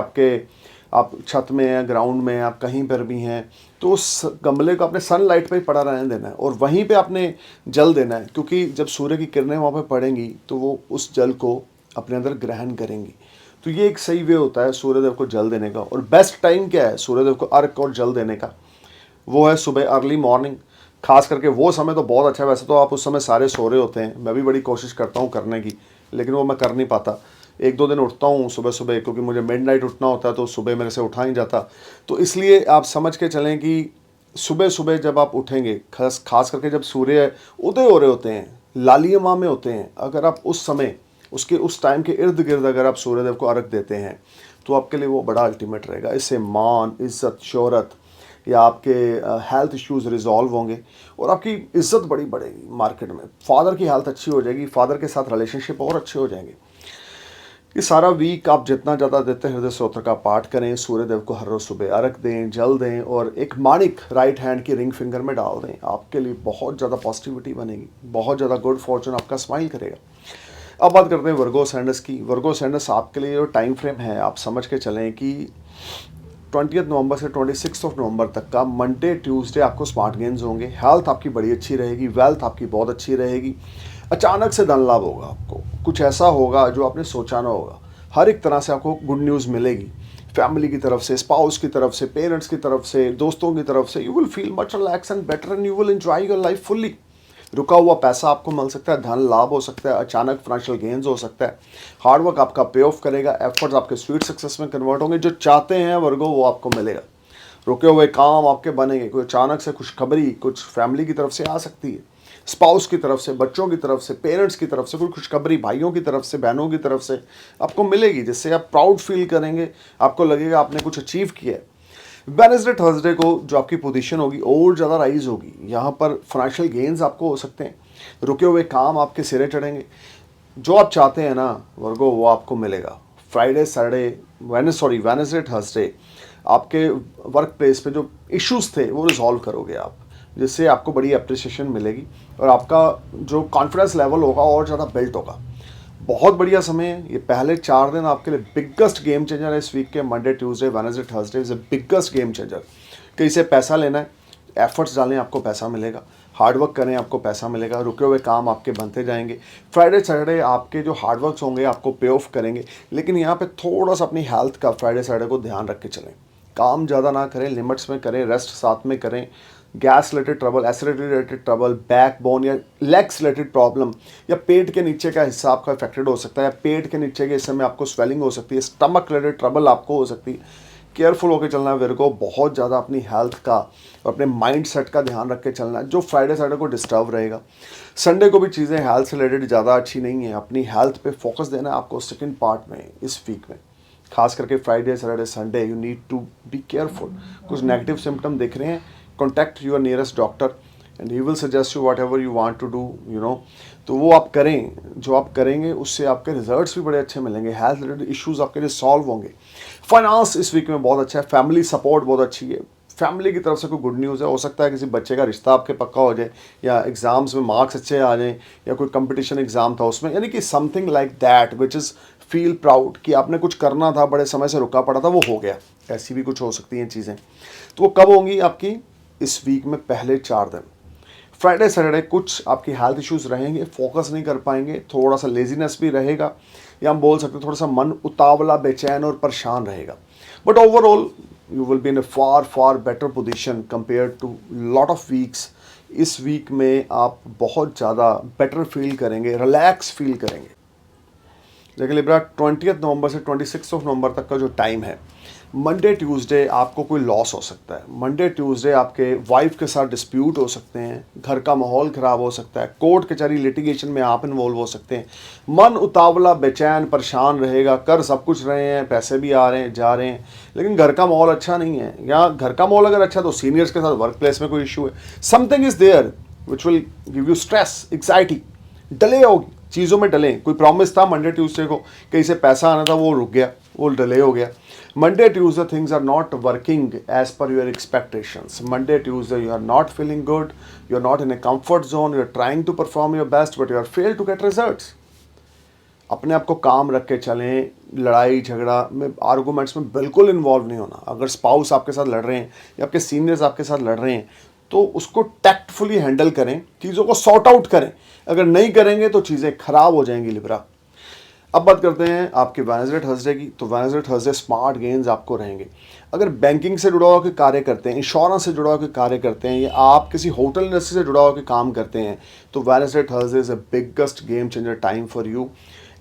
आप छत में हैं, ग्राउंड में हैं, आप कहीं पर भी हैं, तो उस गमले को अपने सनलाइट पे ही पड़ा रहने देना है और वहीं पे आपने जल देना है, क्योंकि जब सूर्य की किरणें वहाँ पे पड़ेंगी तो वो उस जल को अपने अंदर ग्रहण करेंगी। तो ये एक सही वे होता है सूर्यदेव को जल देने का। और बेस्ट टाइम क्या है सूर्यदेव को अर्घ और जल देने का? वो है सुबह अर्ली मॉर्निंग। खास करके वो समय तो बहुत अच्छा है। वैसे तो आप उस समय सारे सो रहे होते हैं, मैं भी बड़ी कोशिश करता हूँ करने की, लेकिन वो मैं कर नहीं पाता। 1-2 दिन उठता हूँ सुबह सुबह, क्योंकि मुझे मिडनाइट उठना होता है, तो सुबह मेरे से उठा नहीं जाता। तो इसलिए आप समझ के चलें कि सुबह सुबह जब आप उठेंगे, खास करके जब सूर्य उदय हो रहे होते हैं, लालिमा में होते हैं, अगर आप उस समय उस टाइम के इर्द गिर्द अगर आप सूर्यदेव को अर्घ देते हैं तो आपके लिए वो बड़ा अल्टीमेट रहेगा। इससे मान, इज़्ज़त, शोहरत या आपके हेल्थ इश्यूज़ रिजॉल्व होंगे और आपकी इज़्ज़त बड़ी बढ़ेगी मार्केट में। फादर की हेल्थ अच्छी हो जाएगी, फादर के साथ रिलेशनशिप और अच्छे हो जाएंगे। ये सारा वीक आप जितना ज़्यादा देते हैं हृदय स्तोत्र का पाठ करें, सूर्यदेव को हर रोज़ सुबह अर्घ दें, जल दें और एक माणिक राइट हैंड की रिंग फिंगर में डाल दें। आपके लिए बहुत ज़्यादा पॉजिटिविटी बनेगी, बहुत ज़्यादा गुड फॉर्चून आपका स्माइल करेगा। अब बात करते हैं वर्गो सैंडस की। वर्गो सैंडस आपके लिए जो टाइम फ्रेम है आप समझ के चलें कि 20 नवंबर से 26 नवंबर तक का मंडे ट्यूसडे आपको स्मार्ट गेन्स होंगे। हेल्थ आपकी बड़ी अच्छी रहेगी, वेल्थ आपकी बहुत अच्छी रहेगी। अचानक से धन लाभ होगा, आपको कुछ ऐसा होगा जो आपने सोचा ना होगा। हर एक तरह से आपको गुड न्यूज़ मिलेगी, फैमिली की तरफ से, स्पाउस की तरफ से, पेरेंट्स की तरफ से, दोस्तों की तरफ से। You will feel much relax and better and you will enjoy your life fully. रुका हुआ पैसा आपको मिल सकता है, धन लाभ हो सकता है, अचानक फाइनेंशियल गेन्स हो सकता है। हार्डवर्क आपका पे ऑफ करेगा, एफर्ट्स आपके स्वीट सक्सेस में कन्वर्ट होंगे। जो चाहते हैं वर्गो वो आपको मिलेगा। रुके हुए काम आपके बनेंगे। कोई अचानक से खुशखबरी कुछ फैमिली की तरफ से आ सकती है, स्पाउस की तरफ से, बच्चों की तरफ से, पेरेंट्स की तरफ से, कोई खुशखबरी भाइयों की तरफ से, बहनों की तरफ से आपको मिलेगी, जिससे आप प्राउड फील करेंगे, आपको लगेगा आपने कुछ अचीव किया है। वेडनेसडे थर्सडे को जो आपकी पोजीशन होगी और ज़्यादा राइज होगी। यहाँ पर फाइनेंशियल गेन्स आपको हो सकते हैं, रुके हुए काम आपके सिरे चढ़ेंगे। जो आप चाहते हैं ना वर्गो वो आपको मिलेगा। फ्राइडे सैटरडे वेडनेसडे थर्सडे आपके वर्क प्लेस पे जो इश्यूज थे वो रिजॉल्व करोगे आप, जिससे आपको बड़ी अप्रिसिएशन मिलेगी और आपका जो कॉन्फिडेंस लेवल होगा और ज़्यादा बिल्ट होगा। बहुत बढ़िया समय है ये। पहले 4 दिन आपके लिए बिगेस्ट गेम चेंजर है इस वीक के। Monday, Tuesday, Wednesday, Thursday is a biggest game changer. कहीं से पैसा लेना है, एफर्ट्स डालें, आपको पैसा मिलेगा। हार्डवर्क करें, आपको पैसा मिलेगा। रुके हुए काम आपके बनते जाएंगे। फ्राइडे सैटरडे आपके जो हार्डवर्क्स होंगे आपको पे ऑफ करेंगे। लेकिन यहाँ पे थोड़ा सा अपनी हेल्थ का फ्राइडे सैटरडे को ध्यान रख के चलें। काम ज़्यादा ना करें, लिमिट्स में करें, रेस्ट साथ में करें। Gas related trouble, acidity related trouble, back bone या लेग्स रिलेटेड प्रॉब्लम, या पेट के नीचे का हिस्सा आपका अफेक्टेड हो सकता है, या पेट के नीचे के हिस्से में आपको स्वेलिंग हो सकती है, स्टमक रिलेटेड ट्रबल आपको हो सकती है। केयरफुल होकर चलना है मेरे को, बहुत ज़्यादा अपनी हेल्थ का और अपने माइंड सेट का ध्यान रख के चलना है, जो फ्राइडे सैटरडे को डिस्टर्ब रहेगा। संडे को भी चीज़ें हेल्थ से रिलेटेड ज़्यादा अच्छी नहीं है। अपनी हेल्थ पे फोकस देना है आपको सेकंड पार्ट में इस वीक में, खास करके Friday Saturday Sunday. You need to be careful. कुछ नेगेटिव सिम्टम दिख रहे हैं, contact your nearest doctor and he will suggest you whatever you want to do, you know. तो वो आप करें, जो आप करेंगे उससे आपके रिजल्ट्स भी बड़े अच्छे मिलेंगे। हेल्थ रिलेटेड इश्यूज आपके लिए सॉल्व होंगे। फाइनेंस इस वीक में बहुत अच्छा है। फैमिली सपोर्ट बहुत अच्छी है। फैमिली की तरफ से कोई गुड न्यूज़ है। हो सकता है किसी बच्चे का रिश्ता आपके पक्का हो जाए, या एग्जाम्स में मार्क्स अच्छे आ जाएं, या कोई कंपटीशन एग्जाम था उसमें, यानी कि something like that which is feel proud कि आपने कुछ करना था, बड़े समय से रुका पड़ा था, वो हो गया। ऐसी भी कुछ हो सकती हैं चीज़ें। तो वो कब होंगी आपकी? इस वीक में पहले 4 दिन। फ्राइडे सैटरडे कुछ आपकी हेल्थ इश्यूज रहेंगे, फोकस नहीं कर पाएंगे, थोड़ा सा लेजीनेस भी रहेगा, या हम बोल सकते हैं थोड़ा सा मन उतावला, बेचैन और परेशान रहेगा। But overall you will be in a far better position compare to lot of weeks. इस वीक में आप बहुत ज़्यादा बेटर फील करेंगे, रिलैक्स फील करेंगे। देखिए लिब्रा, 20 नवंबर से 26 नवंबर तक का जो टाइम है, मंडे ट्यूसडे आपको कोई लॉस हो सकता है। मंडे ट्यूसडे आपके वाइफ के साथ डिस्प्यूट हो सकते हैं, घर का माहौल ख़राब हो सकता है, कोर्ट कचहरी लिटिगेशन में आप इन्वॉल्व हो सकते हैं। मन उतावला, बेचैन, परेशान रहेगा। कर सब कुछ रहे हैं, पैसे भी आ रहे हैं, जा रहे हैं, लेकिन घर का माहौल अच्छा नहीं है। या घर का माहौल अगर अच्छा तो सीनियर्स के साथ वर्क प्लेस में कोई इशू है। Something is there which will give you stress, anxiety, delay होगी, चीज़ों में डिले। कोई प्रॉमिस था मंडे ट्यूसडे को, कहीं से पैसा आना था, वो रुक गया, वो डिले हो गया। Monday Tuesday things are not working as per your expectations. Monday Tuesday you are not feeling good, you are not in a comfort zone, you are trying to perform your best but you are fail to get results. अपने आप को काम रख के चलें। लड़ाई झगड़ा में, आर्गूमेंट्स में बिल्कुल इन्वॉल्व नहीं होना। अगर स्पाउस आपके साथ लड़ रहे हैं या आपके सीनियर्स आपके साथ लड़ रहे हैं तो उसको टैक्टफुली हैंडल करें, चीज़ों को सॉर्ट आउट करें। अगर नहीं करेंगे तो चीज़ें खराब हो जाएंगी लिब्रा। अब बात करते हैं आपके वेडनेसडे थर्सडे की। तो वेडनेसडे थर्सडे स्मार्ट गेन्स आपको रहेंगे। अगर बैंकिंग से जुड़ा हुआ कोई कार्य करते हैं, इंश्योरेंस से जुड़ा हुआ कोई कार्य करते हैं, या आप किसी होटल इंडस्ट्री से जुड़ा हुआ कोई काम करते हैं, तो Wednesday Thursday is a biggest game changer time for you.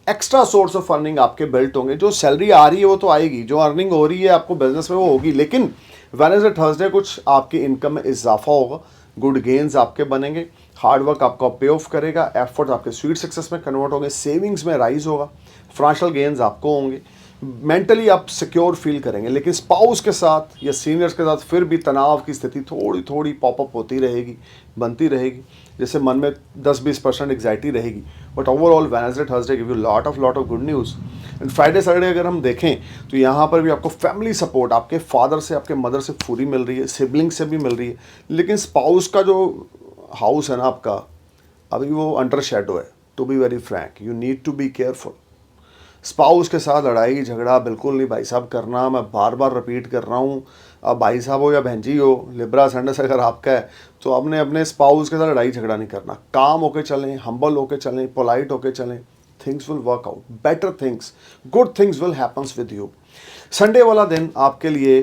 Extra source of earning आपके बिल्ट होंगे। जो सैलरी आ रही है वो तो आएगी, जो अर्निंग हो रही है आपको बिजनेस में वो होगी, लेकिन वेडनेसडे थर्सडे कुछ आपकी इनकम में इजाफा होगा। गुड गेन्स आपके बनेंगे। हार्डवर्क आपका पे ऑफ करेगा, एफर्ट आपके स्वीट सक्सेस में कन्वर्ट होंगे, सेविंग्स में राइज होगा, फाइनेंशियल गेन्स आपको होंगे। मेंटली आप सिक्योर फील करेंगे। लेकिन स्पाउस के साथ या सीनियर्स के साथ फिर भी तनाव की स्थिति थोड़ी थोड़ी पॉपअप होती रहेगी, बनती रहेगी, जैसे मन में 10-20% एग्जाइटी रहेगी। But overall Wednesday Thursday give you lot of good news. And Friday Saturday अगर हम देखें तो यहाँ पर भी आपको फैमिली सपोर्ट आपके फादर से, आपके मदर से पूरी मिल रही है, सिबलिंग से भी मिल रही है। लेकिन स्पाउस का जो हाउस है ना आपका, अभी वो अंडर शेडो है। To be very frank, you need to be careful. Spouse के साथ लड़ाई झगड़ा बिल्कुल नहीं भाई साहब करना। मैं बार बार रिपीट कर रहा हूँ, अब भाई साहब हो या बहन जी हो, लिब्रा संडे से अगर आपका है तो आपने अपने स्पाउस के साथ लड़ाई झगड़ा नहीं करना। काम होके चलें, हम्बल होके चलें, पोलाइट होके चलें। Things will work out, better things, good things will happens with you. Sunday वाला दिन आपके लिए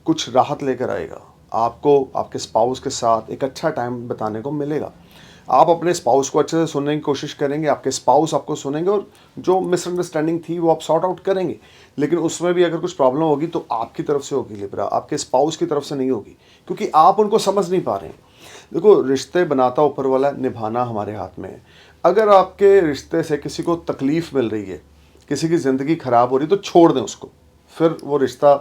कुछ राहत लेकर आएगा। आपको आपके स्पाउस के साथ एक अच्छा टाइम बिताने को मिलेगा। आप अपने स्पाउस को अच्छे से सुनने की कोशिश करेंगे, आपके स्पाउस आपको सुनेंगे, और जो मिसअंडरस्टैंडिंग थी वो आप सॉर्ट आउट करेंगे। लेकिन उसमें भी अगर कुछ प्रॉब्लम होगी तो आपकी तरफ से होगी लिब्रा, आपके स्पाउस की तरफ से नहीं होगी, क्योंकि आप उनको समझ नहीं पा रहे हैं। देखो, रिश्ते बनाता ऊपर वाला, निभाना हमारे हाथ में है। अगर आपके रिश्ते से किसी को तकलीफ़ मिल रही है, किसी की ज़िंदगी ख़राब हो रही है, तो छोड़ दें उसको, फिर वो रिश्ता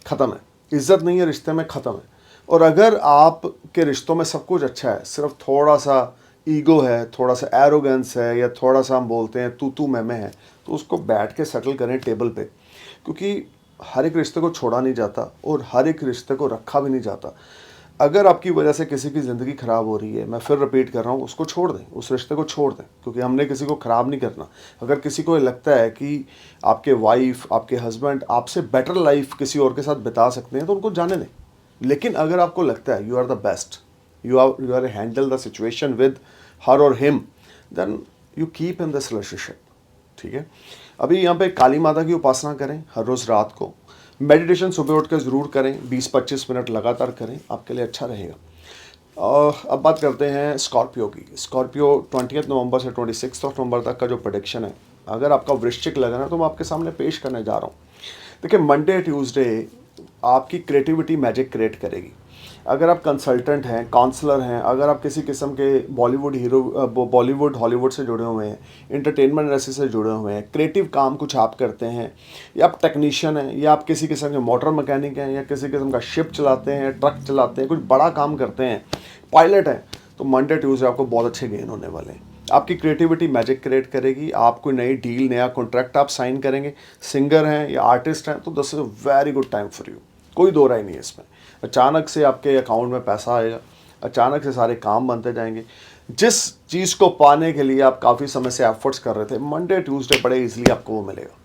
ख़त्म है। इज़्ज़त नहीं है रिश्ते में, ख़त्म है। और अगर आपके रिश्तों में सब कुछ अच्छा है, सिर्फ थोड़ा सा ईगो है, थोड़ा सा एरोगेंस है, या थोड़ा सा हम बोलते हैं तू मैं है, तो उसको बैठ के सेटल करें टेबल पे। क्योंकि हर एक रिश्ते को छोड़ा नहीं जाता और हर एक रिश्ते को रखा भी नहीं जाता। अगर आपकी वजह से किसी की ज़िंदगी ख़राब हो रही है, मैं फिर रिपीट कर रहा हूँ, उसको छोड़ दें, उस रिश्ते को छोड़ दें, क्योंकि हमने किसी को ख़राब नहीं करना। अगर किसी को लगता है कि आपके वाइफ, आपके हस्बैंड आपसे बेटर लाइफ किसी और के साथ बिता सकते हैं, तो उनको जाने दें। लेकिन अगर आपको लगता है you are the best, you are handle the situation with her और him, then you keep in this relationship. ठीक है। अभी यहाँ पे काली माता की उपासना करें हर रोज़ रात को। मेडिटेशन सुबह उठ कर ज़रूर करें, 20-25 मिनट लगातार करें, आपके लिए अच्छा रहेगा। अब बात करते हैं स्कॉर्पियो की। स्कॉर्पियो 20 नवंबर से 26 नवंबर तक का जो प्रेडिक्शन है, अगर आपका वृश्चिक लगन है तो मैं आपके सामने पेश करने जा रहा हूँ। देखिए, मंडे ट्यूसडे आपकी क्रिएटिविटी मैजिक क्रिएट करेगी। अगर आप कंसल्टेंट हैं, काउंसलर हैं, अगर आप किसी किस्म के बॉलीवुड हीरो, बॉलीवुड हॉलीवुड से जुड़े हुए हैं, इंटरटेनमेंट इंडस्ट्री से जुड़े हुए हैं, क्रिएटिव काम कुछ आप करते हैं, या आप टेक्नीशियन हैं, या आप किसी किस्म के मोटर मैकेनिक हैं, या किसी किस्म का शिप चलाते हैं, ट्रक चलाते हैं, कुछ बड़ा काम करते हैं, पायलट हैं, तो मंडे ट्यूसडे आपको बहुत अच्छे गेन होने वाले हैं। आपकी क्रिएटिविटी मैजिक क्रिएट करेगी। आप कोई नई डील, नया कॉन्ट्रैक्ट आप साइन करेंगे। सिंगर हैं या आर्टिस्ट हैं, तो this is a very good time for you, कोई दो राय नहीं है इसमें। अचानक से आपके अकाउंट में पैसा आएगा, अचानक से सारे काम बनते जाएंगे। जिस चीज़ को पाने के लिए आप काफ़ी समय से एफर्ट्स कर रहे थे, मंडे ट्यूसडे बड़े इजीली आपको वो मिलेगा।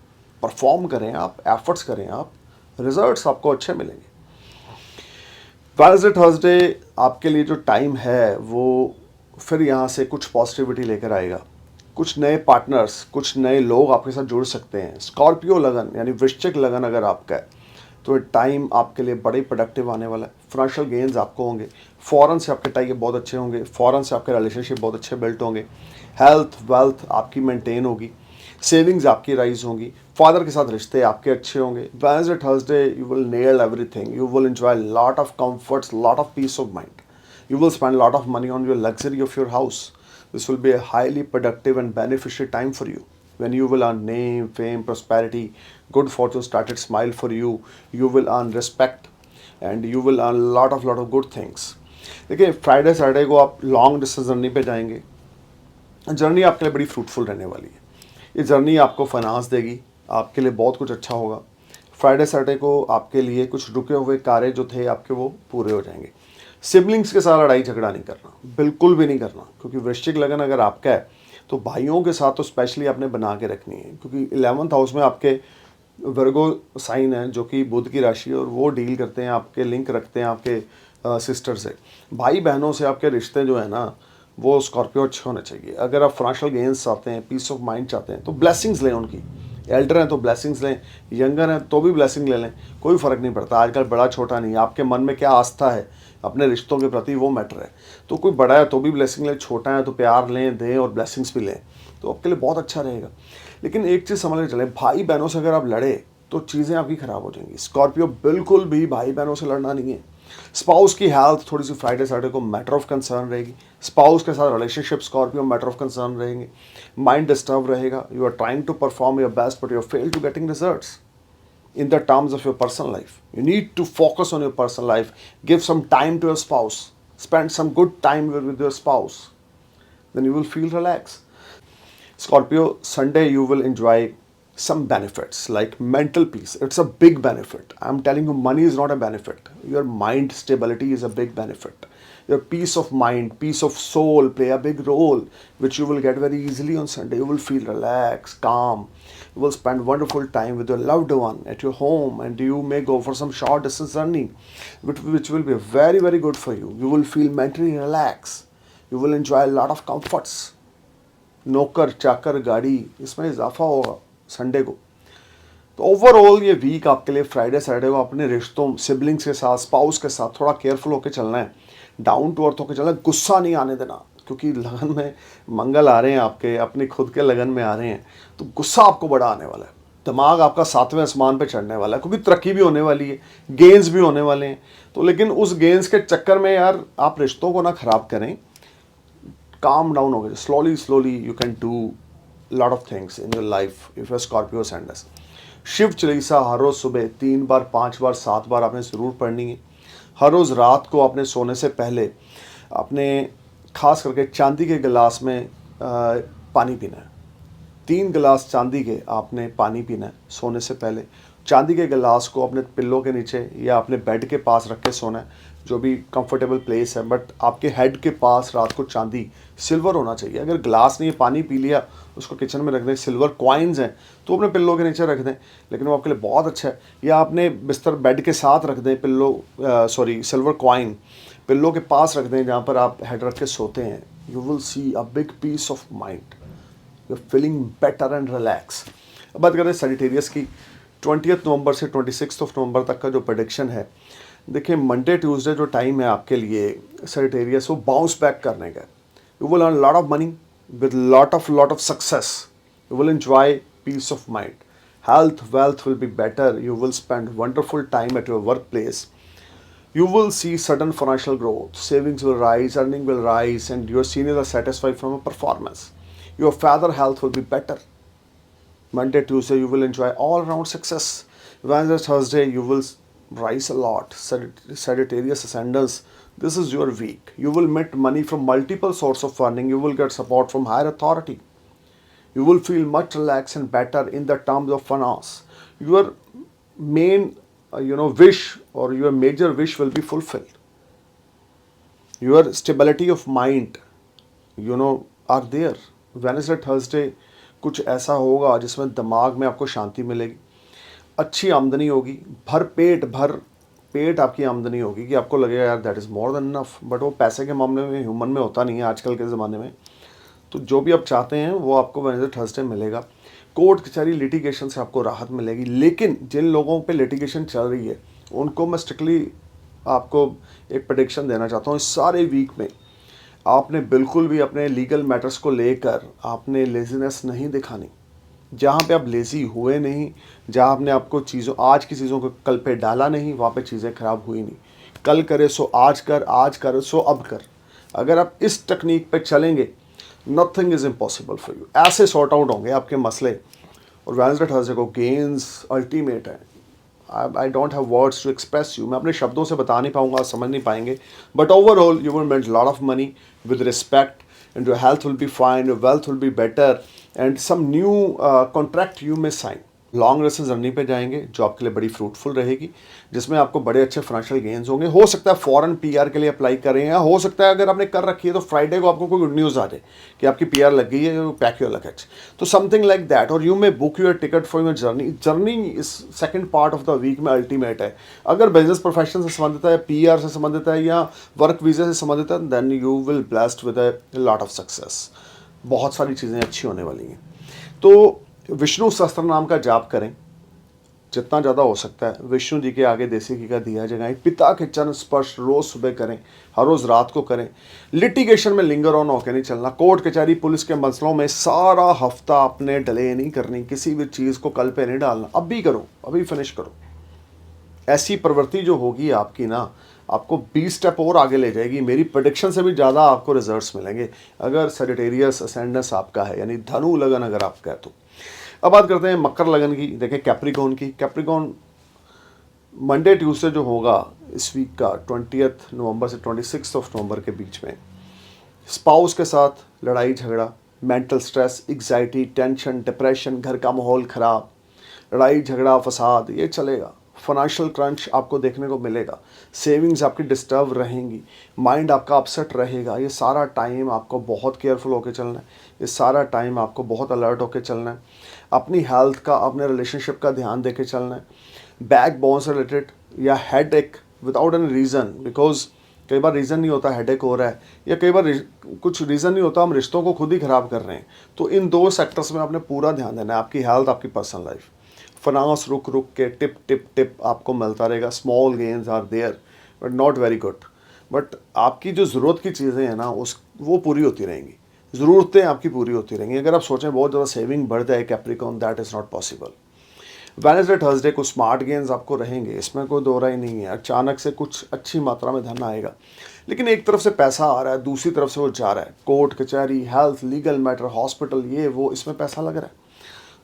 परफॉर्म करें आप, एफर्ट्स करें आप, रिजल्ट्स आपको अच्छे मिलेंगे। वेडनेसडे थर्सडे आपके लिए जो टाइम है वो फिर यहाँ से कुछ पॉजिटिविटी लेकर आएगा। कुछ नए पार्टनर्स, कुछ नए लोग आपके साथ जुड़ सकते हैं। स्कॉर्पियो लगन यानी वृश्चिक लगन अगर आपका है, तो टाइम आपके लिए बड़े प्रोडक्टिव आने वाला है। फाइनेंशियल गेन्स आपको होंगे, फॉरेन से आपके टाइप बहुत अच्छे होंगे, फॉरेन से आपके रिलेशनशिप बहुत अच्छे बिल्ट होंगे, हेल्थ वेल्थ आपकी मेंटेन होगी, सेविंग्स आपकी राइज होंगी, फादर के साथ रिश्ते आपके अच्छे होंगे। Wednesday Thursday you will nail everything, you will enjoy lot of comforts, lot of peace of mind, you will spend a lot of money on your luxury of your house. This will be a highly productive and beneficial time for you, when you will earn name, fame, prosperity, good fortune started smile for you, you will earn respect, and you will earn lot of good things. देखिए, Friday Saturday को आप long distance journey पे जाएंगे। Journey आपके लिए बड़ी fruitful रहने वाली है। ये जर्नी आपको फाइनेंस देगी, आपके लिए बहुत कुछ अच्छा होगा। फ्राइडे सैटरडे को आपके लिए कुछ रुके हुए कार्य जो थे आपके, वो पूरे हो जाएंगे। सिबलिंग्स के साथ लड़ाई झगड़ा नहीं करना, बिल्कुल भी नहीं करना, क्योंकि वृश्चिक लगन अगर आपका है तो भाइयों के साथ तो स्पेशली आपने बना के रखनी है, क्योंकि 11th हाउस में आपके वर्गो साइन है जो कि बुध की राशि है, और वो डील करते हैं, आपके लिंक रखते हैं आपके सिस्टर से। भाई बहनों से आपके रिश्ते जो है ना, वो स्कॉर्पियो अच्छे होने चाहिए। अगर आप फाइनेंशियल गेन्स चाहते हैं, पीस ऑफ माइंड चाहते हैं, तो ब्लेसिंग्स लें उनकी। एल्डर हैं तो ब्लेसिंग्स लें, यंगर हैं तो भी ब्लेसिंग ले लें, कोई फ़र्क नहीं पड़ता। आजकल बड़ा छोटा नहीं, आपके मन में क्या आस्था है अपने रिश्तों के प्रति, वो मैटर है। तो कोई बड़ा है तो भी ब्लेसिंग लें, छोटा है तो प्यार लें, दें और ब्लेसिंग्स भी लें, तो आपके लिए बहुत अच्छा रहेगा। लेकिन एक चीज़ समझ के चलें, भाई बहनों से अगर आप लड़े तो चीज़ें आपकी ख़राब हो जाएंगी। स्कॉर्पियो बिल्कुल भी भाई बहनों से लड़ना नहीं है। स्पाउस की हेल्थ थोड़ी सी फ्राइडे सैटरडे को मैटर ऑफ कंसर्न रहेगी। स्पाउस के साथ relationship Scorpio matter of concern रहेंगे। माइंड डिस्टर्ब रहेगा। You are trying to perform your best but you are fail to getting results in the terms of your personal life. You need to focus on your personal life. Give some time to your spouse. Spend some good time with your spouse. Then you will feel relaxed. Scorpio, Sunday you will enjoy some benefits like mental peace. It's a big benefit. I'm telling you, money is not a benefit. Your mind stability is a big benefit. Your peace of mind, peace of soul play a big role, which you will get very easily on Sunday. You will feel relaxed, calm. You will spend wonderful time with your loved one at your home, and you may go for some short distance journey, which will be very, very good for you. You will feel mentally relaxed. You will enjoy a lot of comforts. नौकर चाकर गाड़ी, इसमें इजाफा होगा Sunday को। तो overall ये week आपके लिए फ्राइडे सैटरडे को अपने रिश्तों, सिबलिंग्स के साथ, स्पाउस के साथ थोड़ा केयरफुल होकर चलना है, डाउन टू अर्थ होकर चलना है, गुस्सा नहीं आने देना, क्योंकि लगन में मंगल आ रहे हैं आपके, अपने खुद के लगन में आ रहे हैं, तो गुस्सा आपको बड़ा आने वाला है। दिमाग आपका 7वें आसमान पे चढ़ने वाला है, क्योंकि तरक्की भी होने वाली है, गेंस भी होने वाले हैं। तो लेकिन उस गेंस के चक्कर में यार आप रिश्तों को ना ख़राब करें, calm down हो गए। slowly you can do lot of things in your life if you're Scorpio ascendant। Shiv Chalisa हर रोज़ सुबह 3 बार, 5 बार, 7 बार आपने ज़रूर पढ़नी है। हर रोज़ रात को आपने सोने से पहले अपने खास करके चांदी के गिलास में पानी पीना है। 3 गिलास चांदी के आपने पानी पीना है सोने से पहले। चांदी के गिलास को अपने पिल्लों के नीचे या अपने बेड के पास रख के सोना है। जो भी कंफर्टेबल प्लेस है, बट आपके हेड के पास रात को चांदी सिल्वर होना चाहिए। अगर ग्लास नहीं है, पानी पी लिया, उसको किचन में रख दें, सिल्वर कॉइन्स हैं तो अपने पिल्लो के नीचे रख दें, लेकिन वो आपके लिए बहुत अच्छा है। या आपने बिस्तर बेड के साथ रख दें पिल्लो, सिल्वर कॉइन पिल्लो के पास रख दें जहाँ पर आप हेड रख के सोते हैं। You will see a big peace of mind, you are feeling better and relax. अब बात करें सजिटेरियस की, 20 नवंबर से 26 नवंबर तक का जो प्रेडिक्शन है, देखिए मंडे ट्यूसडे जो टाइम है आपके लिए सजिटेरियस, वो बाउंस बैक करने का। You will earn lot of money with lot of success, you will enjoy peace of mind, health wealth will be better, you will spend wonderful time at your workplace, you will see sudden financial growth, savings will rise, earning will rise, and your seniors are satisfied from a performance. Your father health will be better. Monday Tuesday you will enjoy all round success. Wednesday Thursday you will rise a lot. Sagittarius ascendants, this is your week. You will meet money from multiple sources of earning, you will get support from higher authority, you will feel much relaxed and better in the terms of finance. Your main wish or your major wish will be fulfilled. Your stability of mind are there. Wednesday Thursday कुछ ऐसा होगा जिसमें दिमाग में आपको शांति मिलेगी, अच्छी आमदनी होगी, भर पेट आपकी आमदनी होगी कि आपको लगेगा यार that is more than enough. But वो पैसे के मामले में ह्यूमन में होता नहीं है आजकल के ज़माने में। तो जो भी आप चाहते हैं वो आपको वेडनेसडे थर्सडे मिलेगा। कोर्ट कचहरी लिटिगेशन से आपको राहत मिलेगी, लेकिन जिन लोगों पे लिटिगेशन चल रही है उनको मैं स्ट्रिक्टली आपको एक प्रेडिक्शन देना चाहता हूँ। इस सारे वीक में आपने बिल्कुल भी अपने लीगल मैटर्स को लेकर आपने लेजीनेस नहीं दिखानी। जहाँ पे आप लेज़ी हुए नहीं, जहाँ आपने आपको आज की चीज़ों को कल पे डाला नहीं, वहाँ पे चीज़ें ख़राब हुई नहीं। कल करे सो आज कर सो अब कर। अगर आप इस टेक्निक पे चलेंगे, nothing is impossible for you. ऐसे सॉर्ट आउट होंगे आपके मसले। और वेडनेसडे थर्सडे को गेन्स अल्टीमेट है। I don't have words to express you, मैं अपने शब्दों से बता नहीं पाऊंगा, समझ नहीं पाएंगे, but overall you will make lot of money with respect, and your health will be fine, your wealth will be better, and some new contract you may sign. Long races journey पे जाएंगे जो आपके लिए बड़ी fruitful रहेगी, जिसमें आपको बड़े अच्छे फाइनेंशियल गेन्स होंगे। हो सकता है फॉरेन पीआर के लिए अप्लाई कर रहे हैं, हो सकता है अगर आपने कर रखी है तो फ्राइडे को आपको कोई गुड न्यूज़ आ जाए कि आपकी पीआर लग गई है, पैक योर लगेज, तो समथिंग लाइक दैट। और you may book your ticket for your journey इस second part of the week में अल्टीमेट है। अगर बिजनेस प्रोफेशन से संबंधित है, पीआर से संबंधित है या वर्क वीज़ा से संबंधित है, then you will blessed with a lot of success. बहुत सारी चीज़ें अच्छी होने वाली हैं। तो विष्णु सहस्त्र नाम का जाप करें जितना ज़्यादा हो सकता है। विष्णु जी के आगे देसी घी का दिया जगाएं। पिता के चरण स्पर्श रोज़ सुबह करें, हर रोज़ रात को करें। लिटिगेशन में लिंगर ऑन होकर नहीं चलना। कोर्ट कचहरी पुलिस के मसलों में सारा हफ्ता आपने डिले नहीं करनी, किसी भी चीज़ को कल पे नहीं डालना, अभी करो, अभी फिनिश करो। ऐसी प्रवृत्ति जो होगी आपकी ना, आपको 20 स्टेप और आगे ले जाएगी। मेरी प्रेडिक्शन से भी ज़्यादा आपको रिजल्ट्स मिलेंगे अगर सजिटेरियस असेंडेंस आपका है, यानी धनु लगन अगर आपका है तो। अब बात करते हैं मकर लगन की। देखें कैप्रिकॉर्न की, कैप्रिकॉर्न मंडे ट्यूसडे जो होगा इस वीक का 20 नवंबर से 26 नवंबर के बीच में, स्पाउस के साथ लड़ाई झगड़ा, mental stress, anxiety, tension, depression, घर का माहौल ख़राब, लड़ाई झगड़ा, फसाद, ये चलेगा। फाइनेंशियल क्रंच आपको देखने को मिलेगा, सेविंग्स आपकी डिस्टर्ब रहेंगी, माइंड आपका अपसेट रहेगा। ये सारा टाइम आपको बहुत केयरफुल होकर चलना है, ये सारा टाइम आपको बहुत अलर्ट होकर चलना है। अपनी हेल्थ का, अपने रिलेशनशिप का ध्यान देके चलना है। बैक बोन से रिलेटेड या हेड एक विदाउट एनी रीज़न, बिकॉज कई बार रीज़न नहीं होता हेड एक हो रहा है, या कई बार कुछ रीज़न नहीं होता, हम रिश्तों को खुद ही ख़राब कर रहे हैं। तो इन दो सेक्टर्स में आपने पूरा ध्यान देना है, आपकी हेल्थ, आपकी पर्सनल लाइफ। फाइनेंस रुक के टिप आपको मिलता रहेगा। Small gains are there but not very good, but आपकी जो ज़रूरत की चीज़ें हैं ना वो पूरी होती रहेंगी, ज़रूरतें आपकी पूरी होती रहेंगी। अगर आप सोचें बहुत ज़्यादा सेविंग बढ़ जाए Capricorn, that is not possible. Wednesday Thursday को स्मार्ट गेन्स आपको रहेंगे, इसमें कोई दो राय नहीं है। अचानक से कुछ अच्छी मात्रा में धन आएगा, लेकिन एक तरफ से पैसा आ रहा है, दूसरी तरफ से वो जा रहा है। कोर्ट कचहरी, हेल्थ, लीगल मैटर, हॉस्पिटल, ये वो, इसमें पैसा लग रहा है।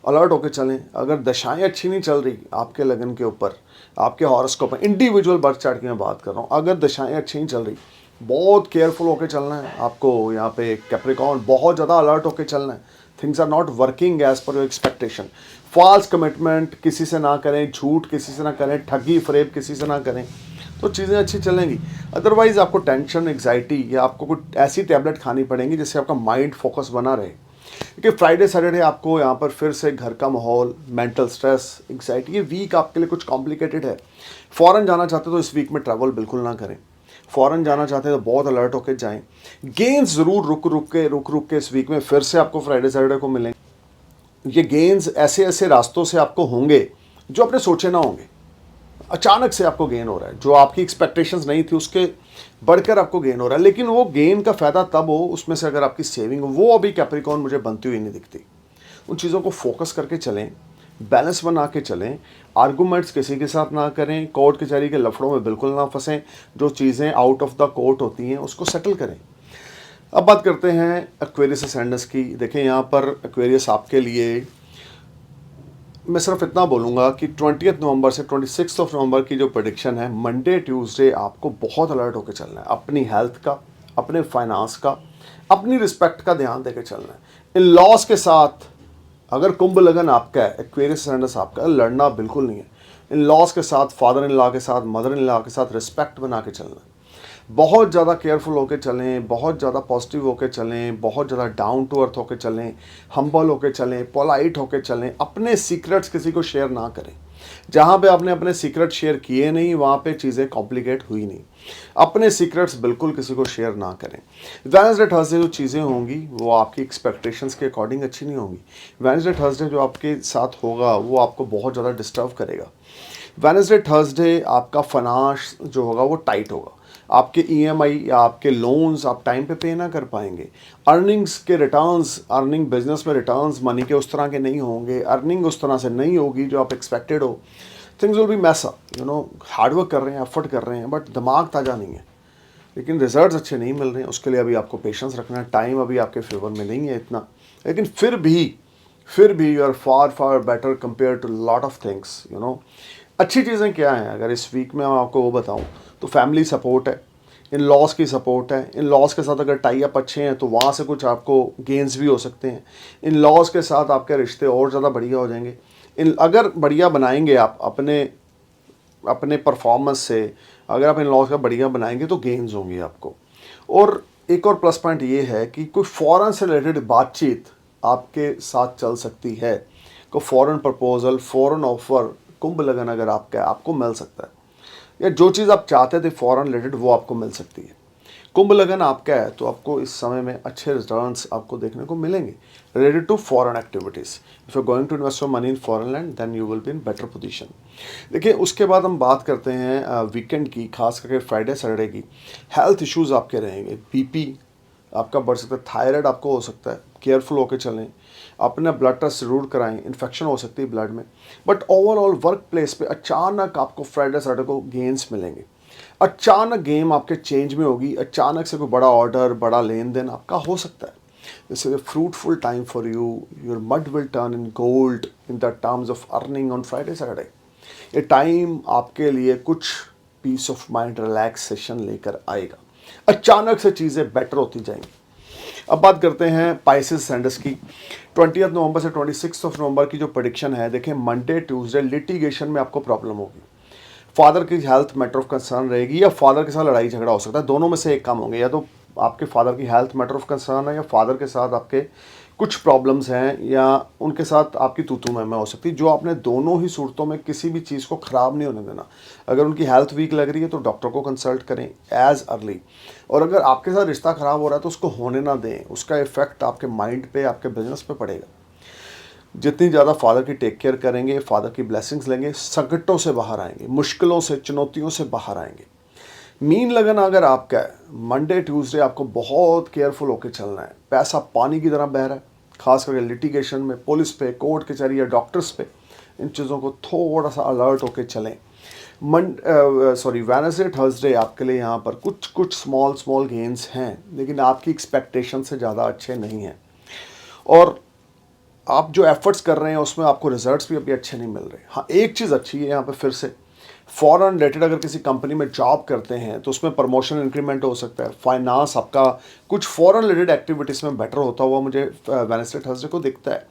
अलर्ट होकर चलें। अगर दशाएं अच्छी नहीं चल रही आपके लगन के ऊपर, आपके हॉरोस्कोप में, इंडिविजुअल बर्थ चार्ट की मैं बात कर रहा हूँ, अगर दशाएं अच्छी नहीं चल रही, बहुत केयरफुल होकर चलना है आपको। यहाँ पे कैप्रिकॉर्न बहुत ज़्यादा अलर्ट होकर चलना है। Things are not working as per your expectation. False commitment किसी से ना करें, झूठ किसी से ना करें, ठगी फरेब किसी से ना करें। तो तो चीज़ें अच्छी चलेंगी। अदरवाइज़ आपको टेंशन, एग्जाइटी या आपको कुछ ऐसी टैबलेट खानी पड़ेंगी जिससे आपका माइंड फोकस बना रहे। क्योंकि फ्राइडे सैटरडे आपको यहाँ पर फिर से घर का माहौल, मेंटल स्ट्रेस, एग्जाइटी, ये वीक आपके लिए कुछ कॉम्प्लिकेटेड है। फ़ॉरेन जाना चाहते हो तो इस वीक में ट्रैवल बिल्कुल ना करें। फ़ॉरेन जाना चाहते हैं तो बहुत अलर्ट होकर जाएं। गेंस ज़रूर रुक रुक के इस वीक में फिर से आपको फ्राइडे सैटरडे को मिलेंगे। ये गेंस ऐसे ऐसे रास्तों से आपको होंगे जो आपने सोचे ना होंगे। अचानक से आपको गेन हो रहा है, जो आपकी एक्सपेक्टेशंस नहीं थी उसके बढ़कर आपको गेन हो रहा है। लेकिन वो गेन का फ़ायदा तब हो उसमें से अगर आपकी सेविंग हो, वो अभी कैप्रिकॉर्न मुझे बनती हुई नहीं दिखती। उन चीज़ों को फोकस करके चलें, बैलेंस बना के चलें, आर्गूमेंट्स किसी के साथ ना करें, कोर्ट कचहरी के लफड़ों में बिल्कुल ना फंसें। जो चीज़ें आउट ऑफ द कोर्ट होती हैं उसको सेटल करें। अब बात करते हैं एक्वेरियस असेंडेंस की। देखें यहाँ पर एक्वेरियस आपके लिए मैं सिर्फ इतना बोलूँगा कि 20 नवंबर से 26 नवंबर की जो प्रेडिक्शन है, मंडे ट्यूसडे आपको बहुत अलर्ट होकर चलना है। अपनी हेल्थ का, अपने फाइनेंस का, अपनी रिस्पेक्ट का ध्यान देकर चलना है। इन लॉस के साथ अगर कुंभ लगन आपका है, एक्वेरियस असेंडेंस आपका, लड़ना बिल्कुल नहीं है। इन लॉस के साथ, फादर इन लॉ के साथ, मदर इन लॉ के साथ रिस्पेक्ट बना के चलना है। बहुत ज़्यादा केयरफुल होकर चलें, बहुत ज़्यादा पॉजिटिव होकर चलें, बहुत ज़्यादा डाउन टू अर्थ होकर चलें, हम्बल होकर चलें, पोलाइट होकर चलें। अपने सीक्रेट्स किसी को शेयर ना करें। जहाँ पे आपने अपने सीक्रेट शेयर किए नहीं, वहाँ पे चीज़ें कॉम्प्लिकेट हुई नहीं। अपने सीक्रेट्स बिल्कुल किसी को शेयर ना करें। वेडनेसडे थर्सडे जो चीज़ें होंगी वो आपकी एक्सपेक्टेशंस के अकॉर्डिंग अच्छी नहीं होंगी। वेडनेसडे थर्सडे जो आपके साथ होगा वो आपको बहुत ज़्यादा डिस्टर्ब करेगा। वेडनेसडे थर्सडे आपका फाइनेंस जो होगा वो टाइट होगा। आपके ईएमआई या आपके लोन्स आप टाइम पे ना कर पाएंगे। अर्निंग्स के रिटर्न्स, अर्निंग बिजनेस में रिटर्न्स मनी के उस तरह के नहीं होंगे। अर्निंग उस तरह से नहीं होगी जो आप एक्सपेक्टेड हो। Things will be mess up, hard work कर रहे हैं, एफर्ट कर रहे हैं, बट दिमाग ताज़ा नहीं है, लेकिन रिजल्ट्स अच्छे नहीं मिल रहे हैं। उसके लिए अभी आपको पेशेंस रखना है। टाइम अभी आपके फेवर में नहीं है इतना, लेकिन फिर भी you are far better compare to lot of things. अच्छी चीज़ें क्या हैं अगर इस वीक में मैं आपको वो बताऊं तो फैमिली सपोर्ट है, इन लॉस की सपोर्ट है। इन लॉस के साथ अगर टाई अप अच्छे हैं तो वहाँ से कुछ आपको गेंस भी हो सकते हैं। इन लॉस के साथ आपके रिश्ते और ज़्यादा बढ़िया हो जाएंगे। इन अगर बढ़िया बनाएंगे आप अपने परफॉर्मेंस से, अगर आप इन लॉस का बढ़िया बनाएंगे तो गेंस होंगी आपको। और एक और प्लस पॉइंट ये है कि कोई फ़ॉरेन से रिलेटेड बातचीत आपके साथ चल सकती है। कोई फ़ॉरेन प्रपोजल, फ़ॉरेन ऑफर, कुंभ लगन अगर आपका है, आपको मिल सकता है। या जो चीज़ आप चाहते थे फ़ॉरेन रिलेटेड वो आपको मिल सकती है। कुंभ लगन आपका है तो आपको इस समय में अच्छे रिटर्न्स आपको देखने को मिलेंगे related to foreign activities. If you going to invest your money in foreign land then you will be in better position. देखिए उसके बाद हम बात करते हैं वीकेंड की, खास करके फ्राइडे सैटरडे की। हेल्थ इश्यूज़ आपके रहेंगे। बीपी आपका बढ़ सकता है, थायराइड आपको हो सकता है, केयरफुल होकर चलें। अपना ब्लड टेस्ट ज़रूर कराएं, इन्फेक्शन हो सकती है ब्लड में। बट ओवरऑल वर्क प्लेस पे अचानक आपको फ्राइडे सैटरडे को गेंस मिलेंगे। अचानक गेम आपके चेंज में होगी। अचानक से कोई बड़ा ऑर्डर, बड़ा लेन देन आपका हो सकता है। This is a fruitful time for you. Your mud will turn in gold in the terms of earning on Friday Saturday. ये टाइम आपके लिए कुछ पीस ऑफ माइंड, रिलैक्सेशन लेकर आएगा। अचानक से चीज़ें बेटर होती जाएंगी। अब बात करते हैं पाइसेस सैंडस की। 20 नवंबर से 26 नवंबर की जो प्रेडिक्शन है, देखें मंडे ट्यूसडे लिटिगेशन में आपको प्रॉब्लम होगी। फादर की हेल्थ मैटर ऑफ कंसर्न रहेगी या फादर के साथ लड़ाई झगड़ा हो सकता है। दोनों में से एक काम होंगे, या तो आपके फादर की हेल्थ मैटर ऑफ कंसर्न है या फादर के साथ आपके कुछ प्रॉब्लम्स हैं या उनके साथ आपकी तू मैं हो सकती है। जो आपने दोनों ही सूरतों में किसी भी चीज़ को ख़राब नहीं होने देना। अगर उनकी हेल्थ वीक लग रही है तो डॉक्टर को कंसल्ट करें एज अर्ली। और अगर आपके साथ रिश्ता ख़राब हो रहा है तो उसको होने ना दें। उसका इफेक्ट आपके माइंड पे, आपके बिजनेस पे पड़ेगा। जितनी ज़्यादा फादर की टेक केयर करेंगे, फादर की ब्लेसिंग्स लेंगे, संकटों से बाहर आएंगे, मुश्किलों से, चुनौतियों से बाहर आएंगे। मीन लगन अगर आपका है, मंडे ट्यूसडे आपको बहुत केयरफुल होकर चलना है। पैसा पानी की तरह बह रहा है, खास करके लिटिगेशन में, पुलिस पे, कोर्ट कचहरी या डॉक्टर्स पे। इन चीज़ों को थोड़ा सा अलर्ट होकर चलें। वेडनेसडे थर्सडे आपके लिए यहाँ पर कुछ स्मॉल गेन्स हैं, लेकिन आपकी एक्सपेक्टेशन से ज़्यादा अच्छे नहीं हैं। और आप जो एफर्ट्स कर रहे हैं उसमें आपको रिजल्ट्स भी अभी अच्छे नहीं मिल रहे। हाँ, एक चीज़ अच्छी है यहाँ पे फिर से, फॉरेन रिलेटेड अगर किसी कंपनी में जॉब करते हैं तो उसमें प्रमोशन इंक्रीमेंट हो सकता है। फाइनेंस आपका कुछ फॉरेन रिलेटेड एक्टिविटीज़ में बेटर होता हुआ मुझे वेडनेसडे थर्सडे को दिखता है।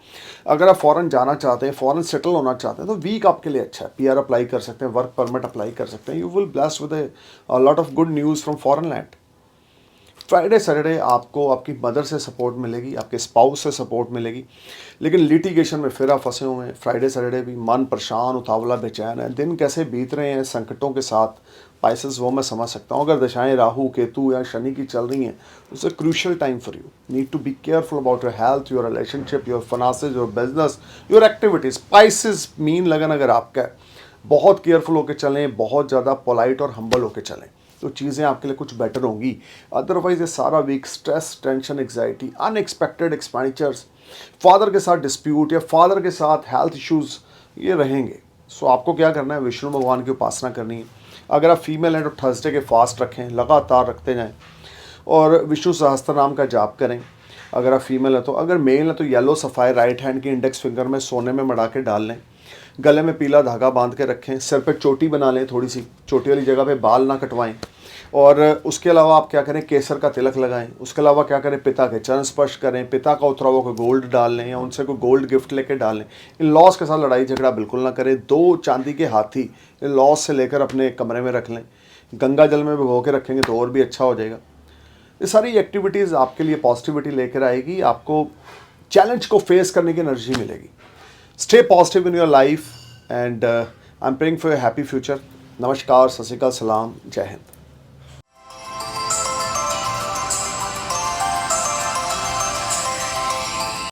अगर आप फॉरेन जाना चाहते हैं, फॉरेन सेटल होना चाहते हैं, तो वीक आपके लिए अच्छा है। पीआर अप्लाई कर सकते हैं, वर्क परमिट अप्लाई कर सकते हैं। You will blessed with a lot of good news from foreign land. Friday Saturday आपको आपकी मदर से सपोर्ट मिलेगी, आपके स्पाउस से सपोर्ट मिलेगी, लेकिन लिटिगेशन में फिर आप फंसे हुए हैं। फ्राइडे सैटरडे भी मन परेशान, उतावला, बेचैन है। दिन कैसे बीत रहे हैं संकटों के साथ, पाइसेस, वो मैं समझ सकता हूँ। अगर दशाएं राहु केतु या शनि की चल रही हैं तो it's a crucial time for you. Need to be careful about your health, your relationship, your finances, your business, your activities. Pisces मीन लगन अगर आपका है, बहुत केयरफुल होकर चलें, बहुत ज़्यादा पोलाइट और हम्बल होकर चलें, तो चीज़ें आपके लिए कुछ बेटर होंगी। अदरवाइज ये सारा week stress, tension, anxiety, unexpected expenditures, father के साथ डिस्प्यूट या फादर के साथ हेल्थ इश्यूज़ ये रहेंगे। सो आपको क्या करना है, विष्णु भगवान की उपासना करनी है। अगर आप फीमेल हैं तो थर्सडे के फास्ट रखें, लगातार रखते जाएं और विष्णु सहस्त्र नाम का जाप करें। अगर आप फीमेल है तो, अगर मेल है तो येलो सफ़ायर राइट हैंड की इंडेक्स फिंगर में सोने में मड़ा के डाल लें। गले में पीला धागा बांध के रखें। सिर पे चोटी बना लें, थोड़ी सी चोटी वाली जगह पे बाल ना कटवाएं। और उसके अलावा आप क्या करें, केसर का तिलक लगाएं। उसके अलावा क्या करें, पिता के चरण स्पर्श करें, पिता का उतरा हुआ को गोल्ड डाल लें या उनसे कोई गोल्ड गिफ्ट लेके डाल लें। इन लॉस के साथ लड़ाई झगड़ा बिल्कुल ना करें। 2 चांदी के हाथी इन लॉस से लेकर अपने कमरे में रख लें। गंगा जल में भिगो के रखेंगे तो और भी अच्छा हो जाएगा। ये सारी एक्टिविटीज़ आपके लिए पॉजिटिविटी लेकर आएगी, आपको चैलेंज को फेस करने की एनर्जी मिलेगी। Stay positive in your life and I am praying for your happy future. नमस्कार, सत श्री अकाल, सलाम, जय हिंद।